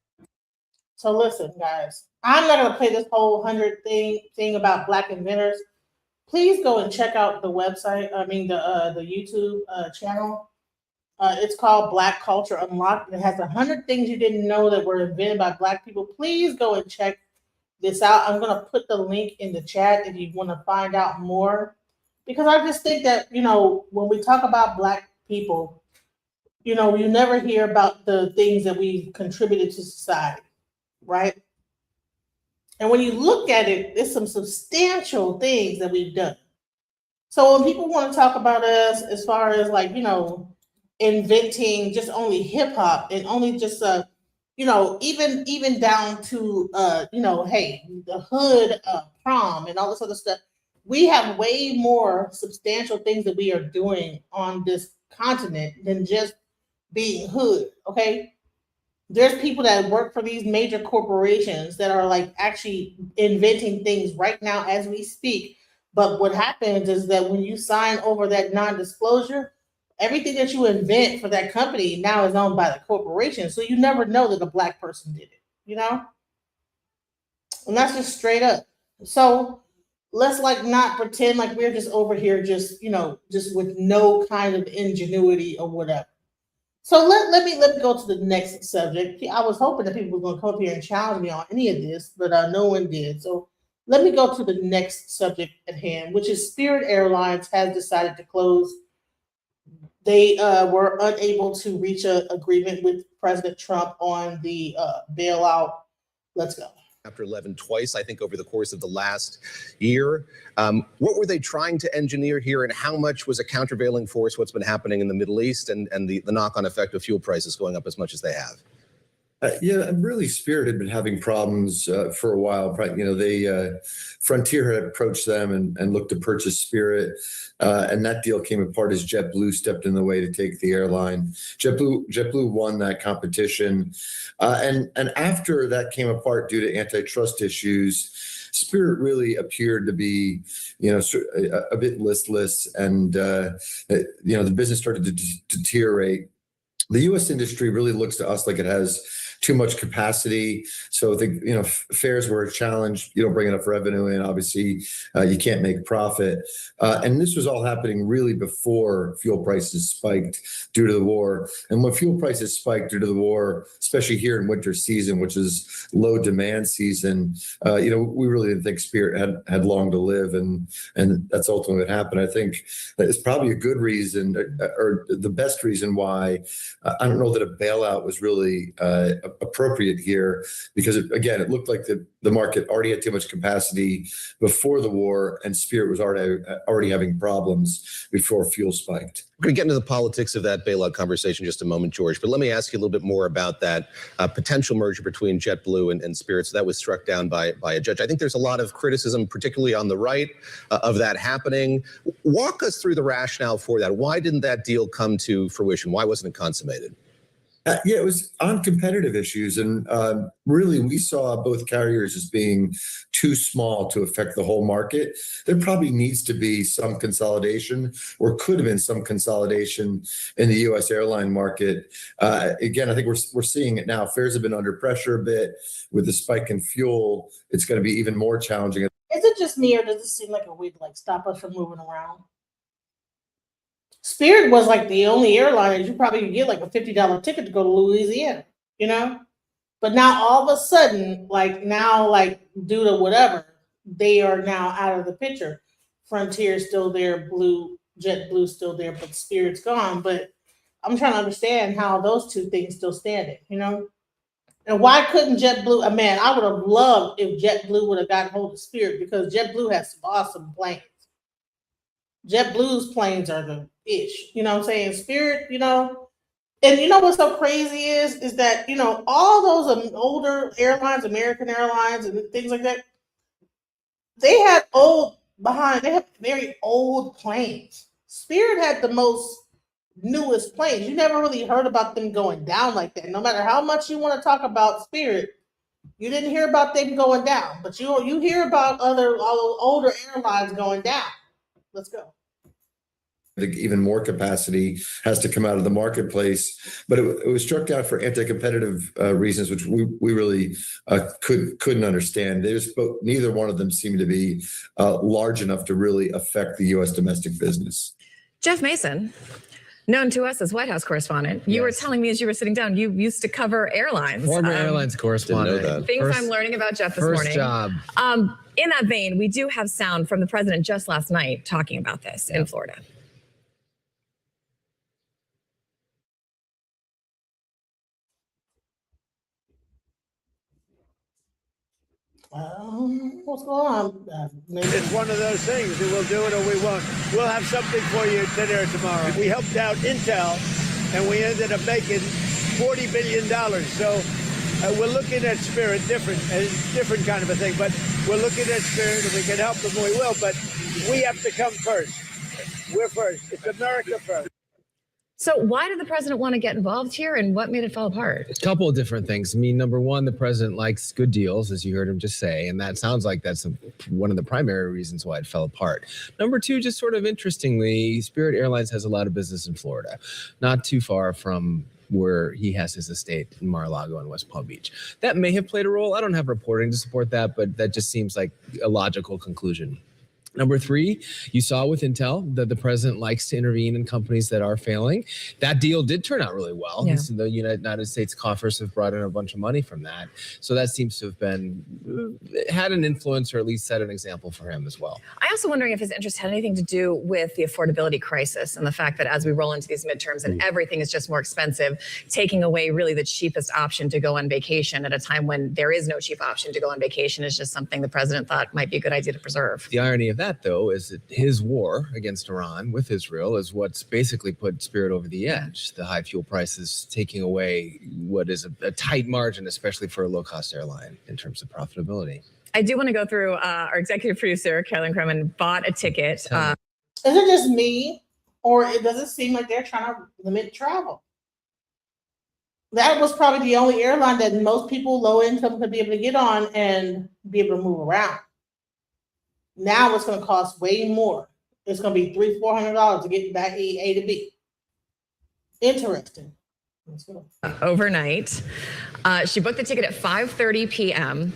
So listen, guys, I'm not going to play this whole 100 thing about Black inventors. Please go and check out the website. The YouTube channel. It's called Black Culture Unlocked. It has 100 things you didn't know that were invented by Black people. Please go and check this out. I'm going to put the link in the chat if you want to find out more, because I just think that, when we talk about Black people, you never hear about the things that we've contributed to society, right? And when you look at it, there's some substantial things that we've done. So when people want to talk about us as far as inventing just only hip hop and only just even down to hey, the hood prom and all this other stuff, we have way more substantial things that we are doing on this continent than just being hood. Okay, There's people that work for these major corporations that are like actually inventing things right now as we speak. But what happens is that when you sign over that non-disclosure, everything that you invent for that company now is owned by the corporation. So you never know that a black person did it, you know? And that's just straight up. So let's like not pretend like we're just over here just, just with no kind of ingenuity or whatever. So let me go to the next subject. I was hoping that people were going to come up here and challenge me on any of this, but no one did. So let me go to the next subject at hand, which is Spirit Airlines has decided to close. They were unable to reach an agreement with President Trump on the bailout. Let's go. Chapter 11 twice, I think, over the course of the last year. What were they trying to engineer here, and how much was a countervailing force what's been happening in the Middle East and the knock-on effect of fuel prices going up as much as they have? Yeah, really, Spirit had been having problems for a while. Frontier had approached them and looked to purchase Spirit, and that deal came apart as JetBlue stepped in the way to take the airline. JetBlue won that competition, and after that came apart due to antitrust issues, Spirit really appeared to be, a bit listless, and the business started to deteriorate. The U.S. industry really looks to us like it has too much capacity. So fares were a challenge. You don't bring enough revenue in, obviously, you can't make profit. And this was all happening really before fuel prices spiked due to the war. And when fuel prices spiked due to the war, especially here in winter season, which is low demand season, we really didn't think Spirit had long to live. And that's ultimately what happened. I think that it's probably a good reason, or the best reason why I don't know that a bailout was really appropriate here, because it looked like the market already had too much capacity before the war, and Spirit was already having problems before fuel spiked. We're going to get into the politics of that bailout conversation in just a moment, George, but let me ask you a little bit more about that potential merger between JetBlue and Spirit. So that was struck down by a judge. I think there's a lot of criticism, particularly on the right, of that happening. Walk us through the rationale for that. Why didn't that deal come to fruition? Why wasn't it consummated? It was on competitive issues. And really, we saw both carriers as being too small to affect the whole market. There probably needs to be some consolidation, or could have been some consolidation in the U.S. airline market. Again, I think we're seeing it now. Fares have been under pressure a bit. With the spike in fuel, it's going to be even more challenging. Is it just me, or does it seem like a way to stop us from moving around? Spirit was like the only airline that you probably could get like a $50 ticket to go to Louisiana, But now all of a sudden, due to whatever, they are now out of the picture. Frontier's still there, JetBlue's still there, but Spirit's gone. But I'm trying to understand how those two things still standing, And why couldn't JetBlue? Man, I would have loved if JetBlue would have gotten hold of Spirit, because JetBlue has some awesome planes. JetBlue's planes are the ish, you know what I'm saying? Spirit, and what's so crazy is that, all those older airlines, American Airlines and things like that, they have very old planes. Spirit had the most newest planes. You never really heard about them going down like that. No matter how much you want to talk about Spirit, you didn't hear about them going down, but you hear about all those older airlines going down. Let's go. I think even more capacity has to come out of the marketplace, but it was struck down for anti-competitive reasons, which we really couldn't understand. Neither one of them seemed to be large enough to really affect the U.S. domestic business. Jeff Mason, known to us as White House correspondent, you were telling me as you were sitting down, you used to cover airlines. Former airlines correspondent. Didn't know that. Things I'm learning about Jeff this morning. First job. In that vein, we do have sound from the president just last night talking about this in Florida. What's going on? It's one of those things that we'll do it or we won't. We'll have something for you today or tomorrow. We helped out Intel, and we ended up making $40 billion. So we're looking at Spirit different kind of a thing. But we're looking at Spirit, and we can help them, we will. But we have to come first. We're first. It's America first. So why did the president want to get involved here, and what made it fall apart? A couple of different things. I mean, number one, the president likes good deals, as you heard him just say, and that sounds like that's one of the primary reasons why it fell apart. Number two, just sort of interestingly, Spirit Airlines has a lot of business in Florida, not too far from where he has his estate in Mar-a-Lago and West Palm Beach. That may have played a role. I don't have reporting to support that, but that just seems like a logical conclusion. Number three, you saw with Intel that the president likes to intervene in companies that are failing. That deal did turn out really well. Yeah. The United States coffers have brought in a bunch of money from that. So that seems to have had an influence, or at least set an example for him as well. I'm also wondering if his interest had anything to do with the affordability crisis and the fact that as we roll into these midterms and everything is just more expensive, taking away really the cheapest option to go on vacation at a time when there is no cheap option to go on vacation is just something the president thought might be a good idea to preserve. The irony of that, though, is that his war against Iran with Israel is what's basically put Spirit over the edge. The high fuel prices taking away what is a tight margin, especially for a low-cost airline in terms of profitability. I do want to go through our executive producer, Carolyn Kremen, bought a ticket. Is it just me, or does it seem like they're trying to limit travel? That was probably the only airline that most people low income could be able to get on and be able to move around. Now it's going to cost way more. It's going to be $300-400 to get back A to B. Interesting. Let's go. Overnight. She booked the ticket at 5:30 p.m.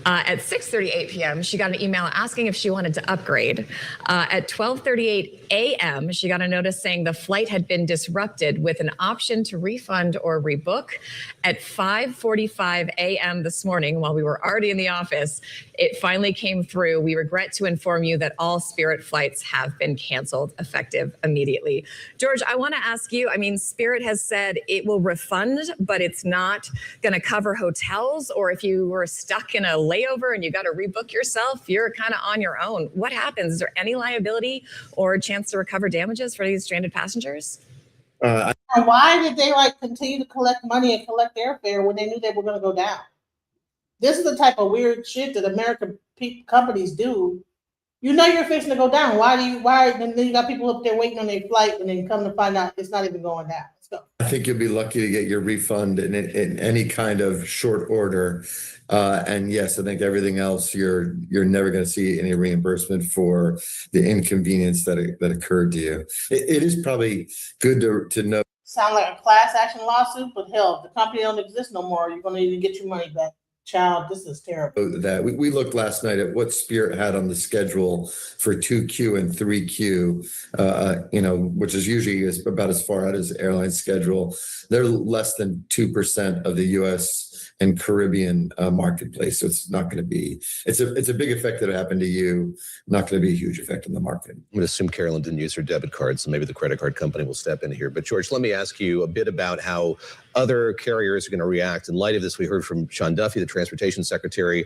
At 6:38 p.m., she got an email asking if she wanted to upgrade. At 12:38 a.m., she got a notice saying the flight had been disrupted with an option to refund or rebook. At 5:45 a.m. this morning, while we were already in the office, it finally came through. We regret to inform you that all Spirit flights have been canceled, effective immediately. George, I want to ask you, I mean, Spirit has said it will refund, but it's not going to cover hotels, or if you were stuck in a layover and you got to rebook yourself, you're kind of on your own. What happens? Is there any liability or a chance to recover damages for these stranded passengers? And why did they continue to collect money and collect airfare when they knew they were going to go down? This is the type of weird shit that American companies do. You know you're fixing to go down. And then you got people up there waiting on their flight, and then come to find out it's not even going down. Let's go. I think you'll be lucky to get your refund in any kind of short order. And yes, I think everything else, you're never going to see any reimbursement for the inconvenience that occurred to you. It is probably good to know. Sound like a class action lawsuit, but hell, if the company don't exist no more, you're going to need to get your money back. Child, this is terrible. That we looked last night at what Spirit had on the schedule for 2Q and 3Q, which is usually about as far out as airline schedule. They're less than 2% of the U.S. and Caribbean marketplace. So it's not going to be, it's a big effect that happened to you, not going to be a huge effect in the market. I'm going to assume Carolyn didn't use her debit card, so maybe the credit card company will step in here. But George, let me ask you a bit about how other carriers are going to react. In light of this, we heard from Sean Duffy, the Transportation Secretary,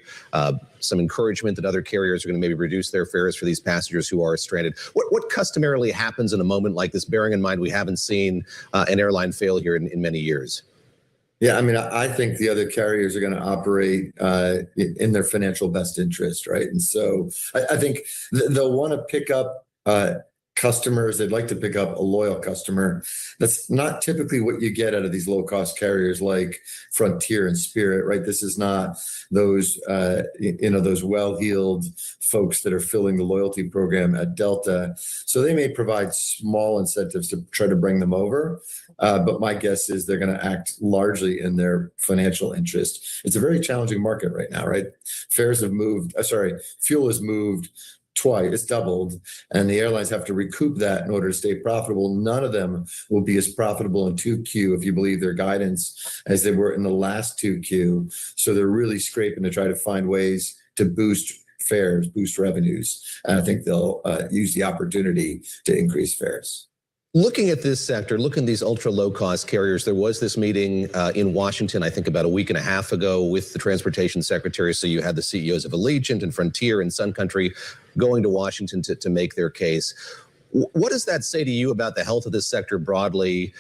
some encouragement that other carriers are going to maybe reduce their fares for these passengers who are stranded. What customarily happens in a moment like this, bearing in mind we haven't seen an airline fail here in many years? Yeah, I mean, I think the other carriers are going to operate in their financial best interest, right? And so I think they'll want to pick up customers. They'd like to pick up a loyal customer. That's not typically what you get out of these low-cost carriers like Frontier and Spirit, right? This is not those, those well-heeled folks that are filling the loyalty program at Delta. So they may provide small incentives to try to bring them over. But my guess is they're going to act largely in their financial interest. It's a very challenging market right now, right? Fuel has moved twice, it's doubled, and the airlines have to recoup that in order to stay profitable. None of them will be as profitable in 2Q, if you believe their guidance, as they were in the last 2Q. So they're really scraping to try to find ways to boost fares, boost revenues. And I think they'll use the opportunity to increase fares. Looking at this sector, looking at these ultra low-cost carriers, there was this meeting in Washington, I think about a week and a half ago, with the Transportation Secretary. So you had the CEOs of Allegiant and Frontier and Sun Country going to Washington to make their case. What does that say to you about the health of this sector broadly?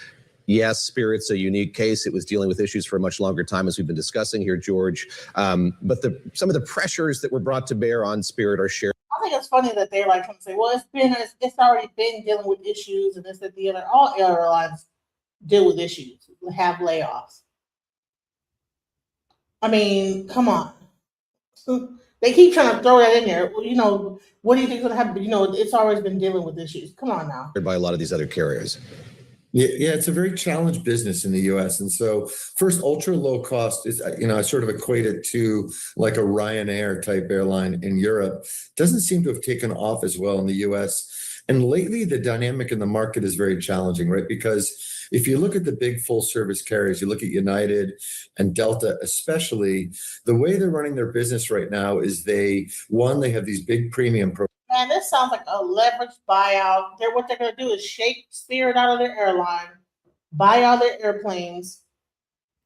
Yes, Spirit's a unique case. It was dealing with issues for a much longer time, as we've been discussing here, George. But some of the pressures that were brought to bear on Spirit are shared. I think it's funny that they're trying to say, well, it's already been dealing with issues and this, that, the other. All airlines deal with issues, have layoffs. I mean, come on. They keep trying to throw that in there. Well, you know, what do you think is going to happen? You know, it's always been dealing with issues. Come on now. By a lot of these other carriers. Yeah, it's a very challenged business in the US. And so first, ultra low cost is, I sort of equate it to like a Ryanair type airline in Europe. Doesn't seem to have taken off as well in the US. And lately the dynamic in the market is very challenging, right? Because if you look at the big full service carriers, you look at United and Delta especially, the way they're running their business right now is they have these big premium programs. Man, this sounds like a leveraged buyout. What they're going to do is shake Spirit out of their airline, buy all their airplanes,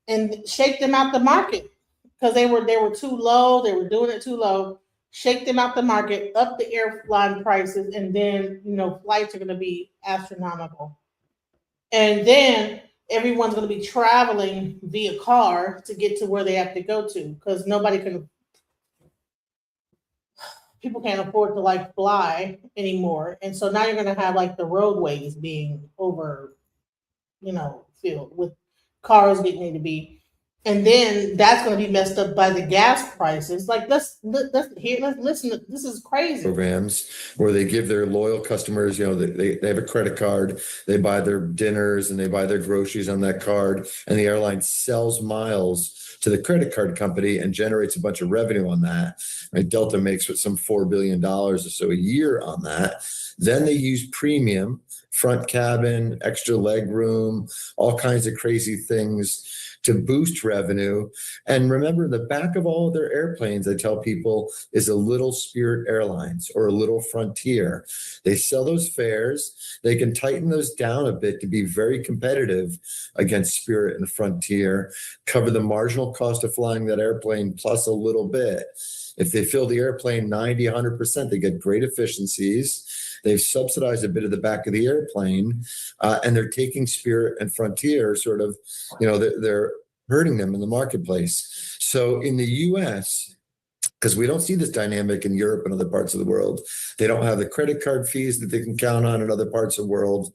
and shake them out the market because they were too low. They were doing it too low. Shake them out the market, up the airline prices, and then flights are going to be astronomical. And then everyone's going to be traveling via car to get to where they have to go to because people can't afford to fly anymore. And so now you're going to have the roadways being filled with cars getting ready to be. And then that's going to be messed up by the gas prices. Let's listen. This is crazy. Programs where they give their loyal customers, they have a credit card, they buy their dinners and they buy their groceries on that card, and the airline sells miles to the credit card company and generates a bunch of revenue on that. Right? Delta makes some $4 billion or so a year on that. Then they use premium, front cabin, extra leg room, all kinds of crazy things to boost revenue. And remember, the back of all of their airplanes, I tell people, is a little Spirit Airlines or a little Frontier. They sell those fares. They can tighten those down a bit to be very competitive against Spirit and Frontier, cover the marginal cost of flying that airplane plus a little bit. If they fill the airplane 90, 100%, they get great efficiencies. They've subsidized a bit of the back of the airplane, and they're taking Spirit and Frontier sort of, they're hurting them in the marketplace. So in the US, because we don't see this dynamic in Europe and other parts of the world, they don't have the credit card fees that they can count on in other parts of the world.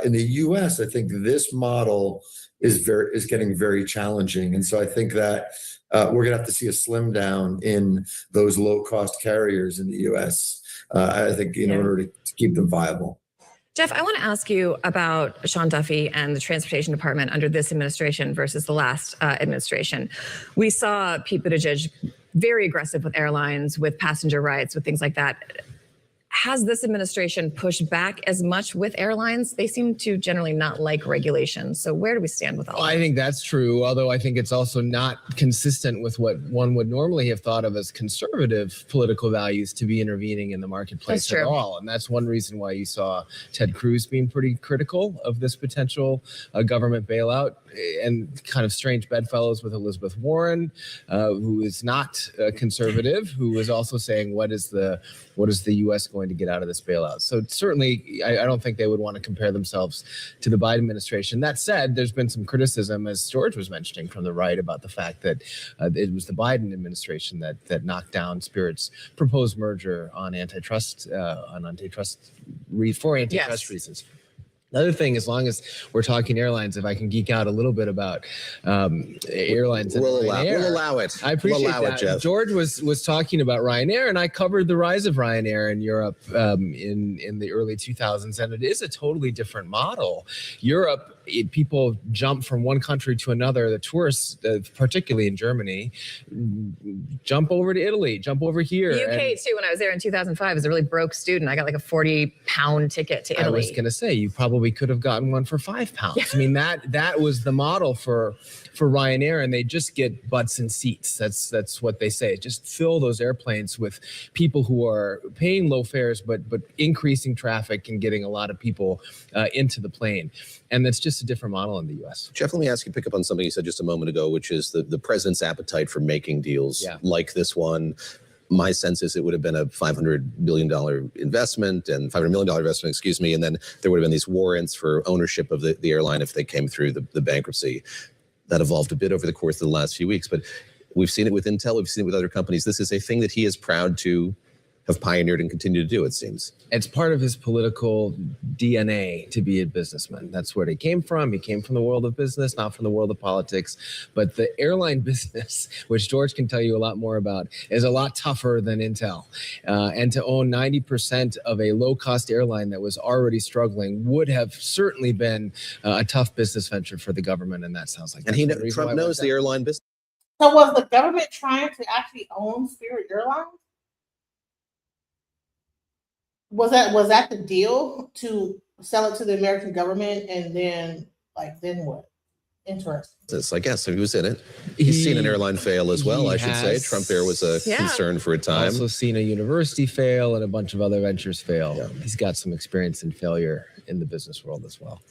In the US, I think this model is getting very challenging. And so I think that we're going to have to see a slim down in those low-cost carriers in the US. I think, in order to keep them viable. Jeff, I want to ask you about Sean Duffy and the Transportation Department under this administration versus the last administration. We saw Pete Buttigieg very aggressive with airlines, with passenger rights, with things like that. Has this administration pushed back as much with airlines? They seem to generally not like regulation. So where do we stand with all that? I think that's true, although I think it's also not consistent with what one would normally have thought of as conservative political values to be intervening in the marketplace at all. And that's one reason why you saw Ted Cruz being pretty critical of this potential government bailout, and kind of strange bedfellows with Elizabeth Warren, who is not conservative, who was also saying, what is the U.S. going to get out of this bailout? So certainly, I don't think they would want to compare themselves to the Biden administration. That said, there's been some criticism, as George was mentioning, from the right about the fact that it was the Biden administration that knocked down Spirit's proposed merger on antitrust reasons. Another thing, as long as we're talking airlines, if I can geek out a little bit about airlines. We'll allow it. I appreciate that. Jeff. George was talking about Ryanair, and I covered the rise of Ryanair in Europe in the early 2000s, and it is a totally different model. Europe, people jump from one country to another. The tourists, particularly in Germany, jump over to Italy, jump over here. UK too. When I was there in 2005, as a really broke student, I got like a 40-pound ticket to Italy. I was going to say, you probably could have gotten one for £5. Yeah. I mean, that was the model for Ryanair, and they just get butts in seats. That's what they say. Just fill those airplanes with people who are paying low fares, but increasing traffic and getting a lot of people into the plane. And that's just a different model in the U.S. Jeff, let me ask you, pick up on something you said just a moment ago, which is the president's appetite for making deals like this one. My sense is it would have been a $500 billion investment and $500 million investment, and then there would have been these warrants for ownership of the airline if they came through the bankruptcy. That evolved a bit over the course of the last few weeks, but we've seen it with Intel, we've seen it with other companies. This is a thing that he is proud to have pioneered and continue to do, it seems. It's part of his political DNA to be a businessman. That's where he came from. He came from the world of business, not from the world of politics. But the airline business, which George can tell you a lot more about, is a lot tougher than Intel. And to own 90% of a low-cost airline that was already struggling would have certainly been a tough business venture for the government. And that sounds like And Trump knows the airline business. So was the government trying to actually own Spirit Airlines? Was that the deal, to sell it to the American government, and then what? Interesting. I guess so. He was in it. He's seen an airline fail as well, I should say. Trump Air was a concern for a time. Also seen a university fail and a bunch of other ventures fail. Yeah. He's got some experience in failure in the business world as well.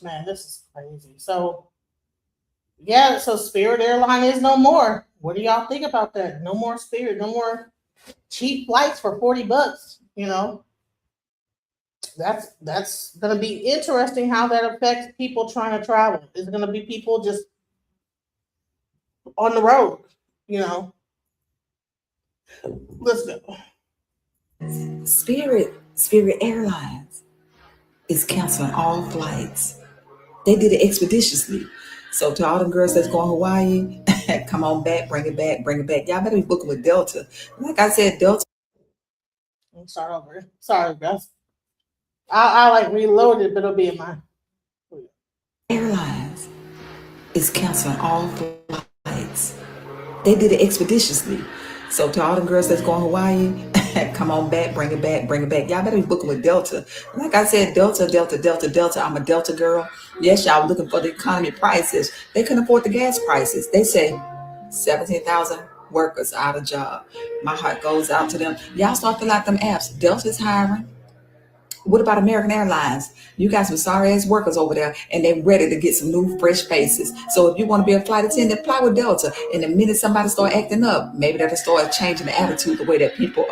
Man, this is crazy. So Spirit Airline is no more. What do y'all think about that? No more Spirit, no more cheap flights for $40. You know, that's gonna be interesting how that affects people trying to travel. Is it gonna be people just on the road? You know, let's go. Spirit Airlines is canceling all flights. They did it expeditiously. So to all the girls that's going to Hawaii, come on back, bring it back. Y'all better be booking with Delta. Like I said, Delta. I'm start over. Sorry, guys. I reload it, but it'll be in mine. Airlines is canceling all flights. They did it expeditiously. So to all the girls that's going to Hawaii, come on back, bring it back. Y'all better be booking with Delta. Like I said, Delta. I'm a Delta girl. Yes, y'all looking for the economy prices. They couldn't afford the gas prices. They say 17,000 workers out of job. My heart goes out to them. Y'all start filling out them apps. Delta's hiring. What about American Airlines? You got some sorry ass workers over there, and they're ready to get some new fresh faces. So if you want to be a flight attendant, apply with Delta. And the minute somebody start acting up, maybe that'll start changing the attitude, the way that people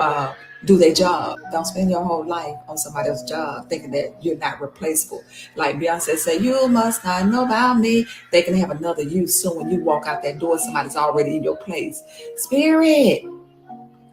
do their job. Don't spend your whole life on somebody else's job thinking that you're not replaceable. Like Beyonce said, you must not know about me. They can have another you soon. When you walk out that door, somebody's already in your place. Spirit.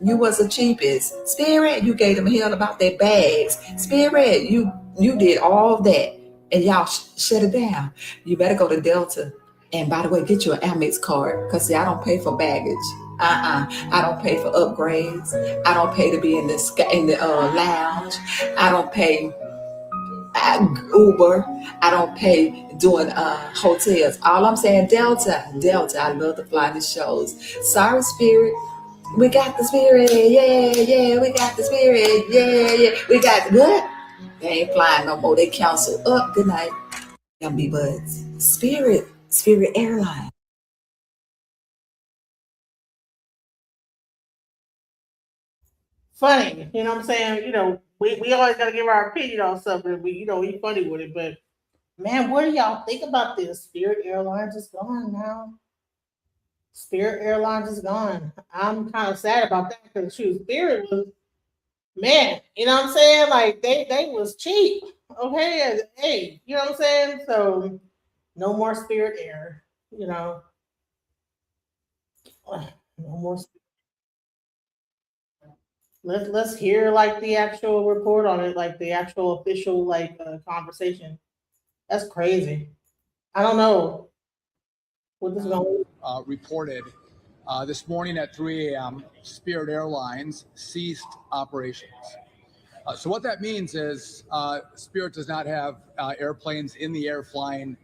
You was the cheapest. Spirit, you gave them hell about their bags. Spirit, you did all that, and y'all shut it down. You better go to Delta. And by the way, get you an Amex card, because see, I don't pay for baggage. I don't pay for upgrades. I don't pay to be in the lounge. I don't pay Uber. I don't pay doing hotels. All I'm saying, Delta. I love to fly the shows. Sorry, Spirit. We got the Spirit, yeah, we got the Spirit, yeah, we got what? They ain't flying no more, they cancel. Good night, MB Buds. Spirit Airlines. Funny, you know what I'm saying? You know, we always got to give our opinion on something. We funny with it, but man, what do y'all think about this? Spirit Airlines is gone now. Spirit Airlines is gone. I'm kind of sad about that because Spirit was, man, you know what I'm saying? Like they was cheap. Okay, hey, you know what I'm saying? So no more Spirit Air, you know. No more. Let's hear like the actual report on it, like the actual official conversation. That's crazy. I don't know what this is going to reported this morning at 3 a.m. Spirit Airlines ceased operations. So what that means is Spirit does not have airplanes in the air flying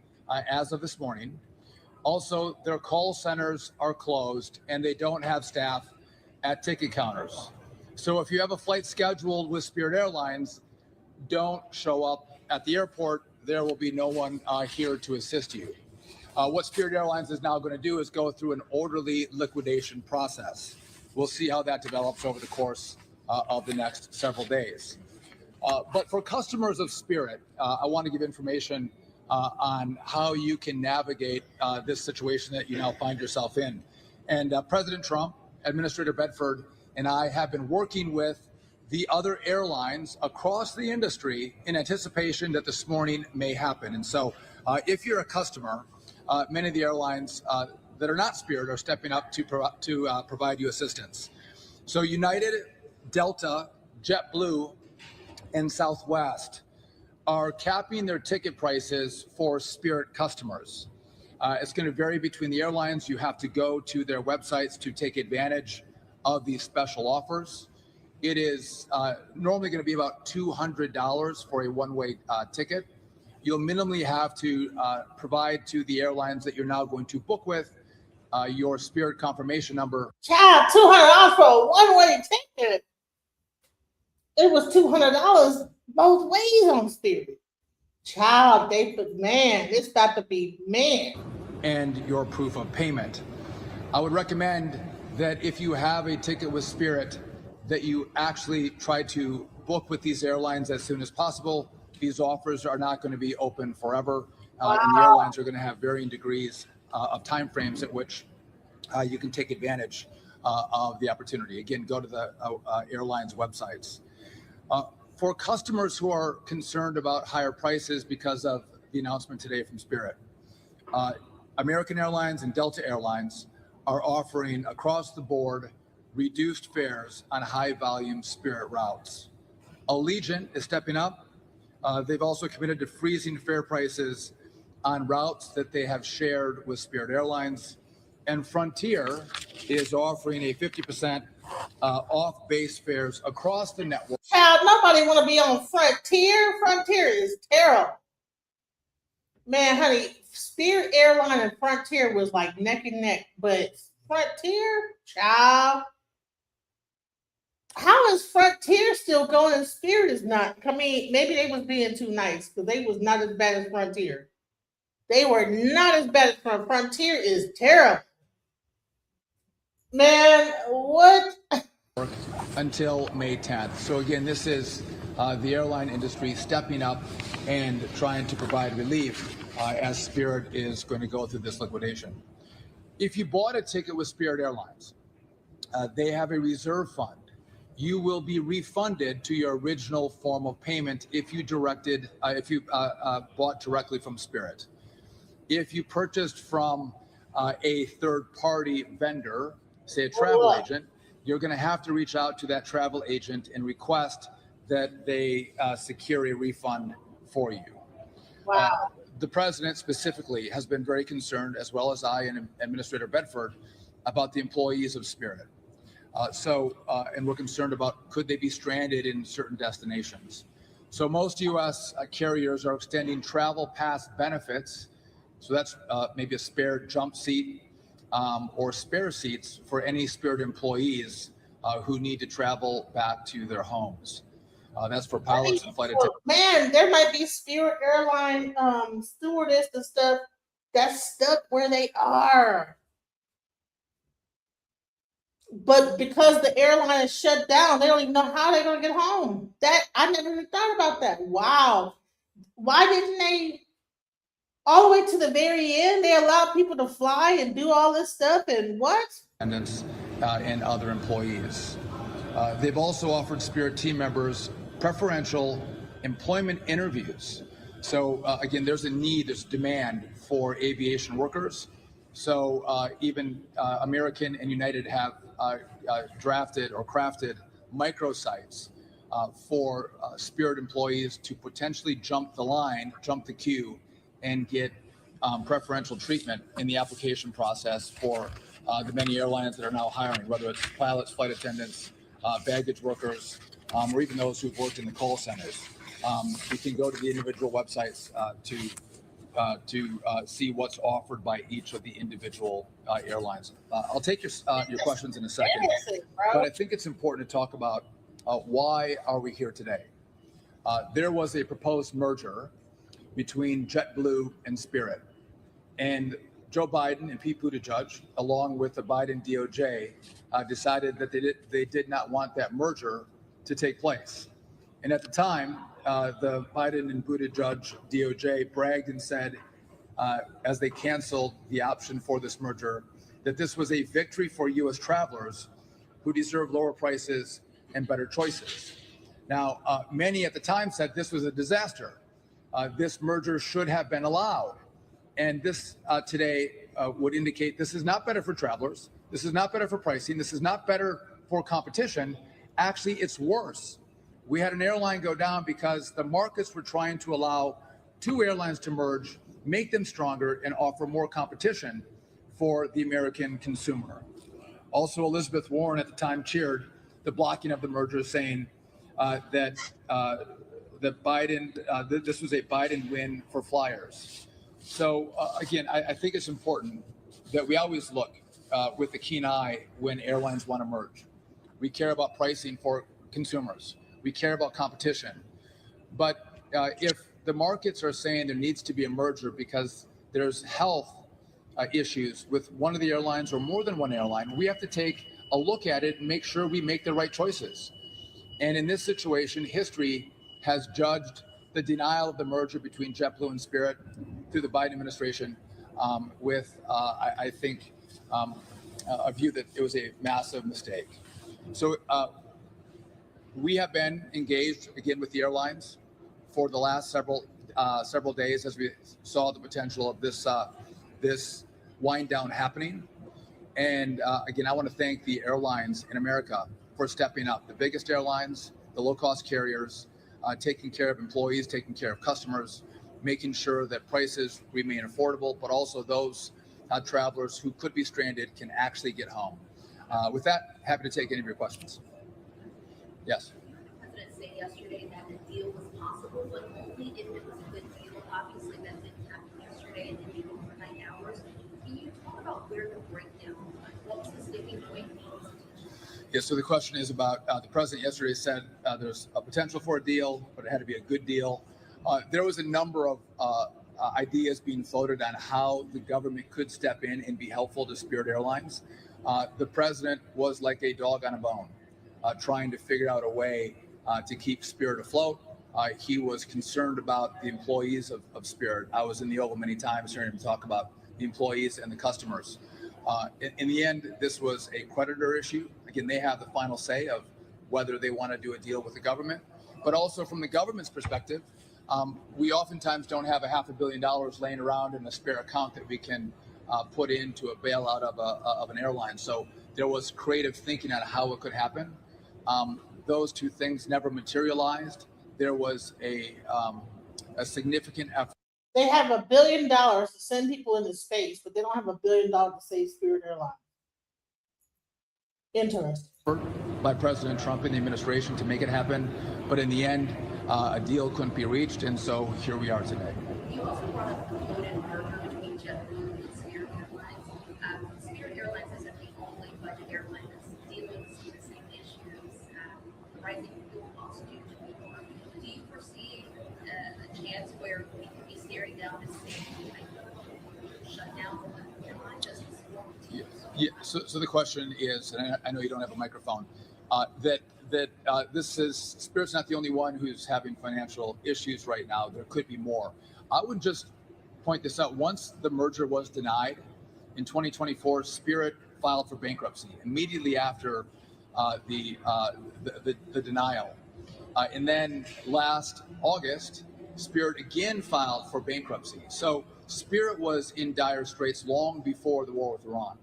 as of this morning. Also, their call centers are closed and they don't have staff at ticket counters. So if you have a flight scheduled with Spirit Airlines, don't show up at the airport. There will be no one here to assist you. What Spirit Airlines is now going to do is go through an orderly liquidation process. We'll see how that develops over the course of the next several days. But for customers of Spirit, I want to give information on how you can navigate this situation that you now find yourself in. And President Trump, Administrator Bedford, and I have been working with the other airlines across the industry in anticipation that this morning may happen. And so if you're a customer, many of the airlines that are not Spirit are stepping up to provide you assistance. So United Delta, JetBlue, and Southwest are capping their ticket prices for Spirit customers. It's going to vary between the airlines. You have to go to their websites to take advantage of these special offers. It is normally going to be about $200 for a one-way ticket. You'll minimally have to provide to the airlines that you're now going to book with your Spirit confirmation number. Child, $200 for a one-way ticket. It was $200 both ways on Spirit. Child, it's about to be And your proof of payment. I would recommend that if you have a ticket with Spirit, that you actually try to book with these airlines as soon as possible. These offers are not going to be open forever, and the airlines are going to have varying degrees of time frames at which you can take advantage of the opportunity. Again, go to the airlines websites. For customers who are concerned about higher prices because of the announcement today from Spirit, American Airlines and Delta Airlines are offering across the board reduced fares on high volume Spirit routes. Allegiant is stepping up. They've also committed to freezing fare prices on routes that they have shared with Spirit Airlines. And Frontier is offering a 50% off base fares across the network. Child, nobody want to be on Frontier. Frontier is terrible. Man, honey, Spirit Airline and Frontier was like neck and neck, but Frontier, child. How is Frontier still going and Spirit is not? I mean, maybe they was being too nice because they was not as bad as Frontier. They were not as bad as Frontier. Frontier is terrible. Man, what? Until May 10th. So again, this is the airline industry stepping up and trying to provide relief as Spirit is going to go through this liquidation. If you bought a ticket with Spirit Airlines, they have a reserve fund. You will be refunded to your original form of payment if you bought directly from Spirit. If you purchased from a third-party vendor, say a travel agent, you're going to have to reach out to that travel agent and request that they secure a refund for you. Wow. The president specifically has been very concerned, as well as I and Administrator Bedford, about the employees of Spirit. And we're concerned about could they be stranded in certain destinations. So most U.S. carriers are extending travel pass benefits. So that's maybe a spare jump seat or spare seats for any Spirit employees who need to travel back to their homes. That's for pilots and flight attendants. Man, there might be Spirit Airline stewardess and stuff that's stuck where they are. But because the airline is shut down, they don't even know how they're going to get home. I never even thought about that. Wow. Why didn't they, all the way to the very end, they allowed people to fly and do all this stuff and what? Attendants and other employees. They've also offered Spirit team members preferential employment interviews. So again, there's a need, there's demand for aviation workers. So even American and United have drafted or crafted microsites for Spirit employees to potentially jump the queue, and get preferential treatment in the application process for the many airlines that are now hiring, whether it's pilots, flight attendants, baggage workers, or even those who've worked in the call centers. You can go to the individual websites to see what's offered by each of the individual airlines. I'll take your questions in a second, but I think it's important to talk about why are we here today. There was a proposed merger between JetBlue and Spirit, and Joe Biden and Pete Buttigieg, along with the Biden DOJ, decided that they did not want that merger to take place. And at the time, the Biden and Buttigieg DOJ bragged and said, as they canceled the option for this merger, that this was a victory for U.S. travelers who deserve lower prices and better choices. Now, many at the time said this was a disaster. This merger should have been allowed. And this today would indicate this is not better for travelers. This is not better for pricing. This is not better for competition. Actually, it's worse. We had an airline go down because the markets were trying to allow two airlines to merge, make them stronger, and offer more competition for the American consumer. Also, Elizabeth Warren at the time cheered the blocking of the merger, saying that this was a Biden win for flyers. So again, I think it's important that we always look with a keen eye when airlines want to merge. We care about pricing for consumers. We care about competition. But if the markets are saying there needs to be a merger because there's health issues with one of the airlines or more than one airline, we have to take a look at it and make sure we make the right choices. And in this situation, history has judged the denial of the merger between JetBlue and Spirit through the Biden administration with, I think, a view that it was a massive mistake. So we have been engaged again with the airlines for the last several days as we saw the potential of this wind down happening. And again, I want to thank the airlines in America for stepping up. The biggest airlines, the low-cost carriers, taking care of employees, taking care of customers, making sure that prices remain affordable, but also those travelers who could be stranded can actually get home. With that, happy to take any of your questions. Yes. The president said yesterday that the deal was possible, but only if it was a good deal. Obviously, that didn't happen yesterday and didn't go for 9 hours. Can you talk about where the breakdown was? What was the sticking point? Yeah, so the question is about the president yesterday said there's a potential for a deal, but it had to be a good deal. There was a number of ideas being floated on how the government could step in and be helpful to Spirit Airlines. The president was like a dog on a bone, trying to figure out a way to keep Spirit afloat. He was concerned about the employees of Spirit. I was in the Oval many times hearing him talk about the employees and the customers. In the end, this was a creditor issue. Again, they have the final say of whether they want to do a deal with the government. But also from the government's perspective, we oftentimes don't have $500 million laying around in a spare account that we can put into a bailout of an airline. So there was creative thinking on how it could happen. Those two things never materialized. There was a significant effort. They have $1 billion to send people into space, but they don't have $1 billion to save Spirit Airlines. Interesting. By President Trump and the administration to make it happen, but in the end, a deal couldn't be reached, and so here we are today. You also brought up the promoted merger between JetBlue and Spirit Airlines. Spirit Airlines isn't the only budget airline that's dealing with some of the same issues, rising fuel costs due to war. Do you foresee a chance where we could be staring down this same shutdown of the airline just as well? Yeah. So the question is, and I know you don't have a microphone, that this is Spirit's not the only one who's having financial issues right now. There could be more. I would just point this out. Once the merger was denied in 2024, Spirit filed for bankruptcy immediately after the denial, and then last August, Spirit again filed for bankruptcy. So Spirit was in dire straits long before the war with Iran.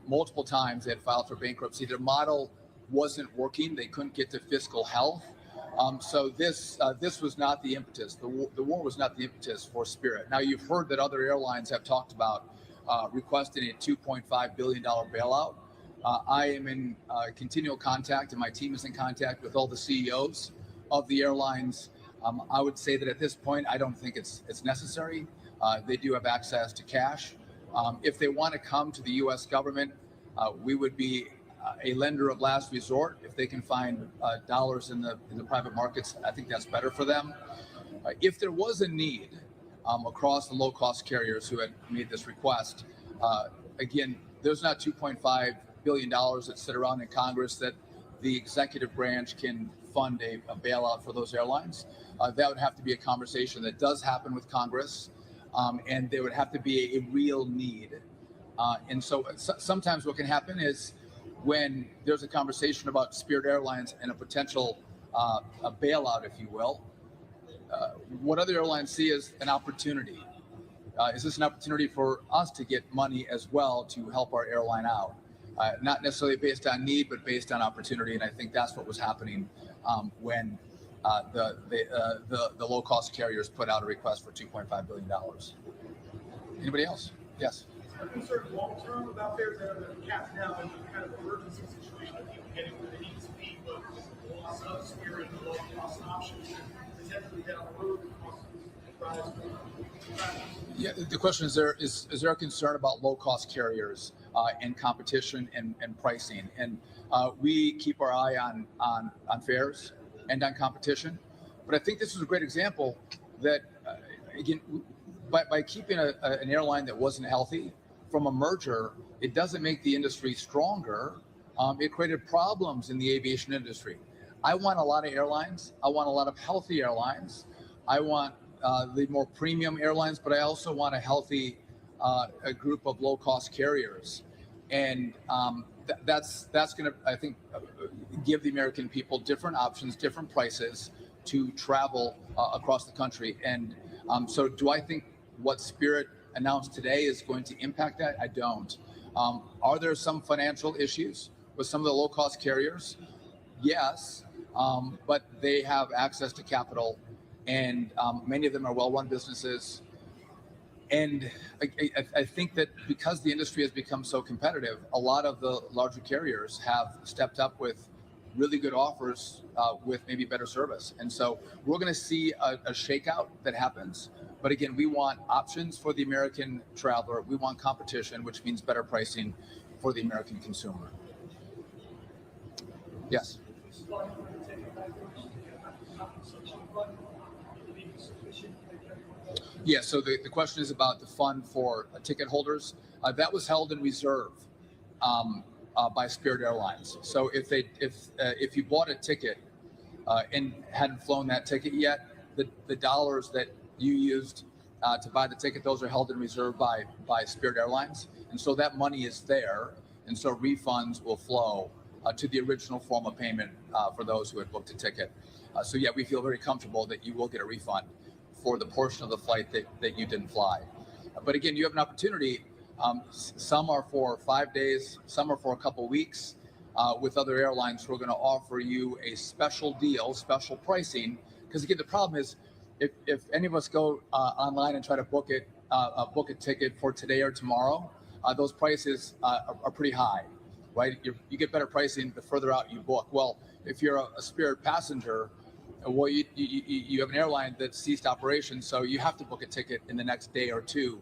Multiple times they had filed for bankruptcy. Their model wasn't working. They couldn't get to fiscal health. So this was not the impetus. The war was not the impetus for Spirit. Now, you've heard that other airlines have talked about requesting a $2.5 billion bailout. I am in continual contact, and my team is in contact with all the CEOs of the airlines. I would say that at this point, I don't think it's necessary. They do have access to cash. If they want to come to the U.S. government, we would be a lender of last resort. If they can find dollars in the private markets, I think that's better for them. If there was a need across the low-cost carriers who had made this request, again, there's not $2.5 billion that sit around in Congress that the executive branch can fund a bailout for those airlines. That would have to be a conversation that does happen with Congress. And there would have to be a real need. And so sometimes what can happen is when there's a conversation about Spirit Airlines and a potential a bailout, if you will, what other airlines see as an opportunity. Is this an opportunity for us to get money as well to help our airline out? not necessarily based on need, but based on opportunity. And I think that's what was happening when the low-cost carriers put out a request for $2.5 billion. Anybody else? Yes. Are you concerned long-term about fares that are capped now in kind of emergency situation, like people getting where they need to be, but the loss of Spirit and the low-cost options, potentially down the road, the cost rise? Yeah, the question is there a concern about low-cost carriers and competition and pricing? And we keep our eye on fares and on competition. But I think this is a great example that, again, by keeping an airline that wasn't healthy from a merger, it doesn't make the industry stronger. It created problems in the aviation industry. I want a lot of airlines. I want a lot of healthy airlines. I want the more premium airlines, but I also want a healthy a group of low-cost carriers. And that's going to, I think, give the American people different options, different prices to travel across the country. And so do I think what Spirit announced today is going to impact that? I don't. Are there some financial issues with some of the low-cost carriers? Yes, but they have access to capital, and many of them are well-run businesses. And I think that because the industry has become so competitive, a lot of the larger carriers have stepped up with really good offers with maybe better service. And so we're going to see a shakeout that happens. But again, we want options for the American traveler. We want competition, which means better pricing for the American consumer. Yes. Yeah, so the question is about the fund for ticket holders. That was held in reserve by Spirit Airlines. So if you bought a ticket and hadn't flown that ticket yet, the dollars that you used to buy the ticket, those are held in reserve by Spirit Airlines. And so that money is there. And so refunds will flow to the original form of payment for those who had booked a ticket. So yeah, we feel very comfortable that you will get a refund for the portion of the flight that you didn't fly. But again, you have an opportunity. Some are for 5 days, some are for a couple weeks. With other airlines, we're going to offer you a special deal, special pricing. Because again, the problem is, if any of us go online and try to book a ticket for today or tomorrow, those prices are pretty high, right? You get better pricing the further out you book. Well, if you're a Spirit passenger, well, you have an airline that ceased operations, so you have to book a ticket in the next day or two.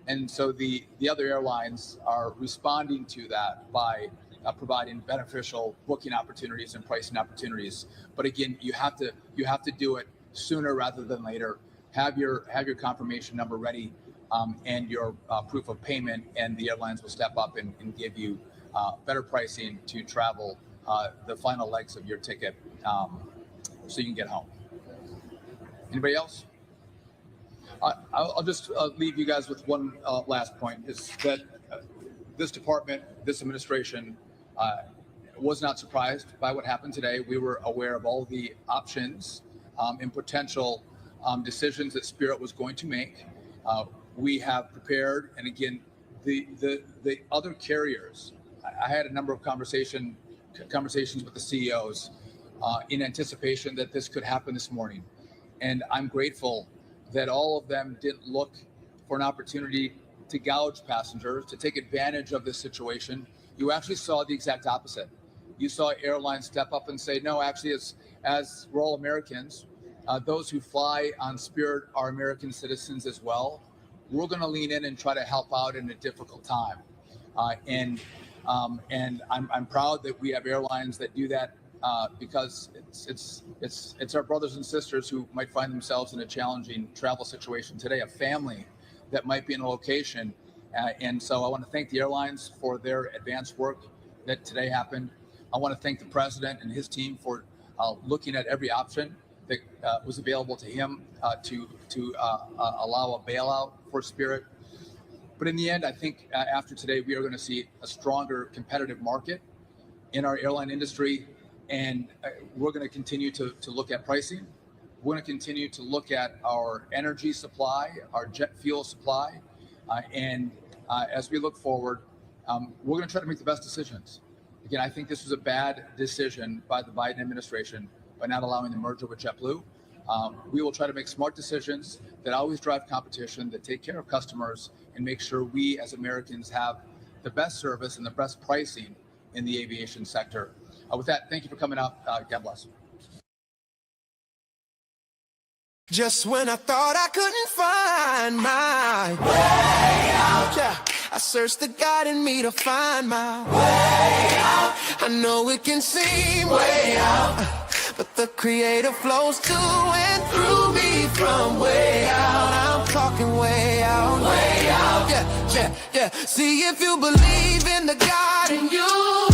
And so the other airlines are responding to that by providing beneficial booking opportunities and pricing opportunities. But again, you have to do it sooner rather than later. Have your confirmation number ready and your proof of payment, and the airlines will step up and give you better pricing to travel the final legs of your ticket so you can get home. Anybody else? I'll just leave you guys with one last point, is that this department, this administration was not surprised by what happened today. We were aware of all the options and potential decisions that Spirit was going to make. We have prepared, and again, the other carriers, I had a number of conversations with the CEOs in anticipation that this could happen this morning. And I'm grateful that all of them didn't look for an opportunity to gouge passengers, to take advantage of this situation. You actually saw the exact opposite. You saw airlines step up and say, no, actually, as we're all Americans, those who fly on Spirit are American citizens as well. We're going to lean in and try to help out in a difficult time. And I'm proud that we have airlines that do that because it's our brothers and sisters who might find themselves in a challenging travel situation today, a family that might be in a location. And so I want to thank the airlines for their advanced work that today happened. I want to thank the president and his team for looking at every option that was available to him to allow a bailout for Spirit. But in the end, I think after today, we are going to see a stronger competitive market in our airline industry. And we're going to continue to look at pricing. We're going to continue to look at our energy supply, our jet fuel supply. And as we look forward, We're going to try to make the best decisions. Again, I think this was a bad decision by the Biden administration by not allowing the merger with JetBlue. We will try to make smart decisions that always drive competition, that take care of customers, and make sure we as Americans have the best service and the best pricing in the aviation sector. With that, thank you for coming out. God bless. Just when I thought I couldn't find my way out, yeah, I searched the God in me to find my way out. I know it can seem way out, but the Creator flows to and through me from way out. I'm talking way out, yeah, yeah, yeah. See if you believe in the God in you.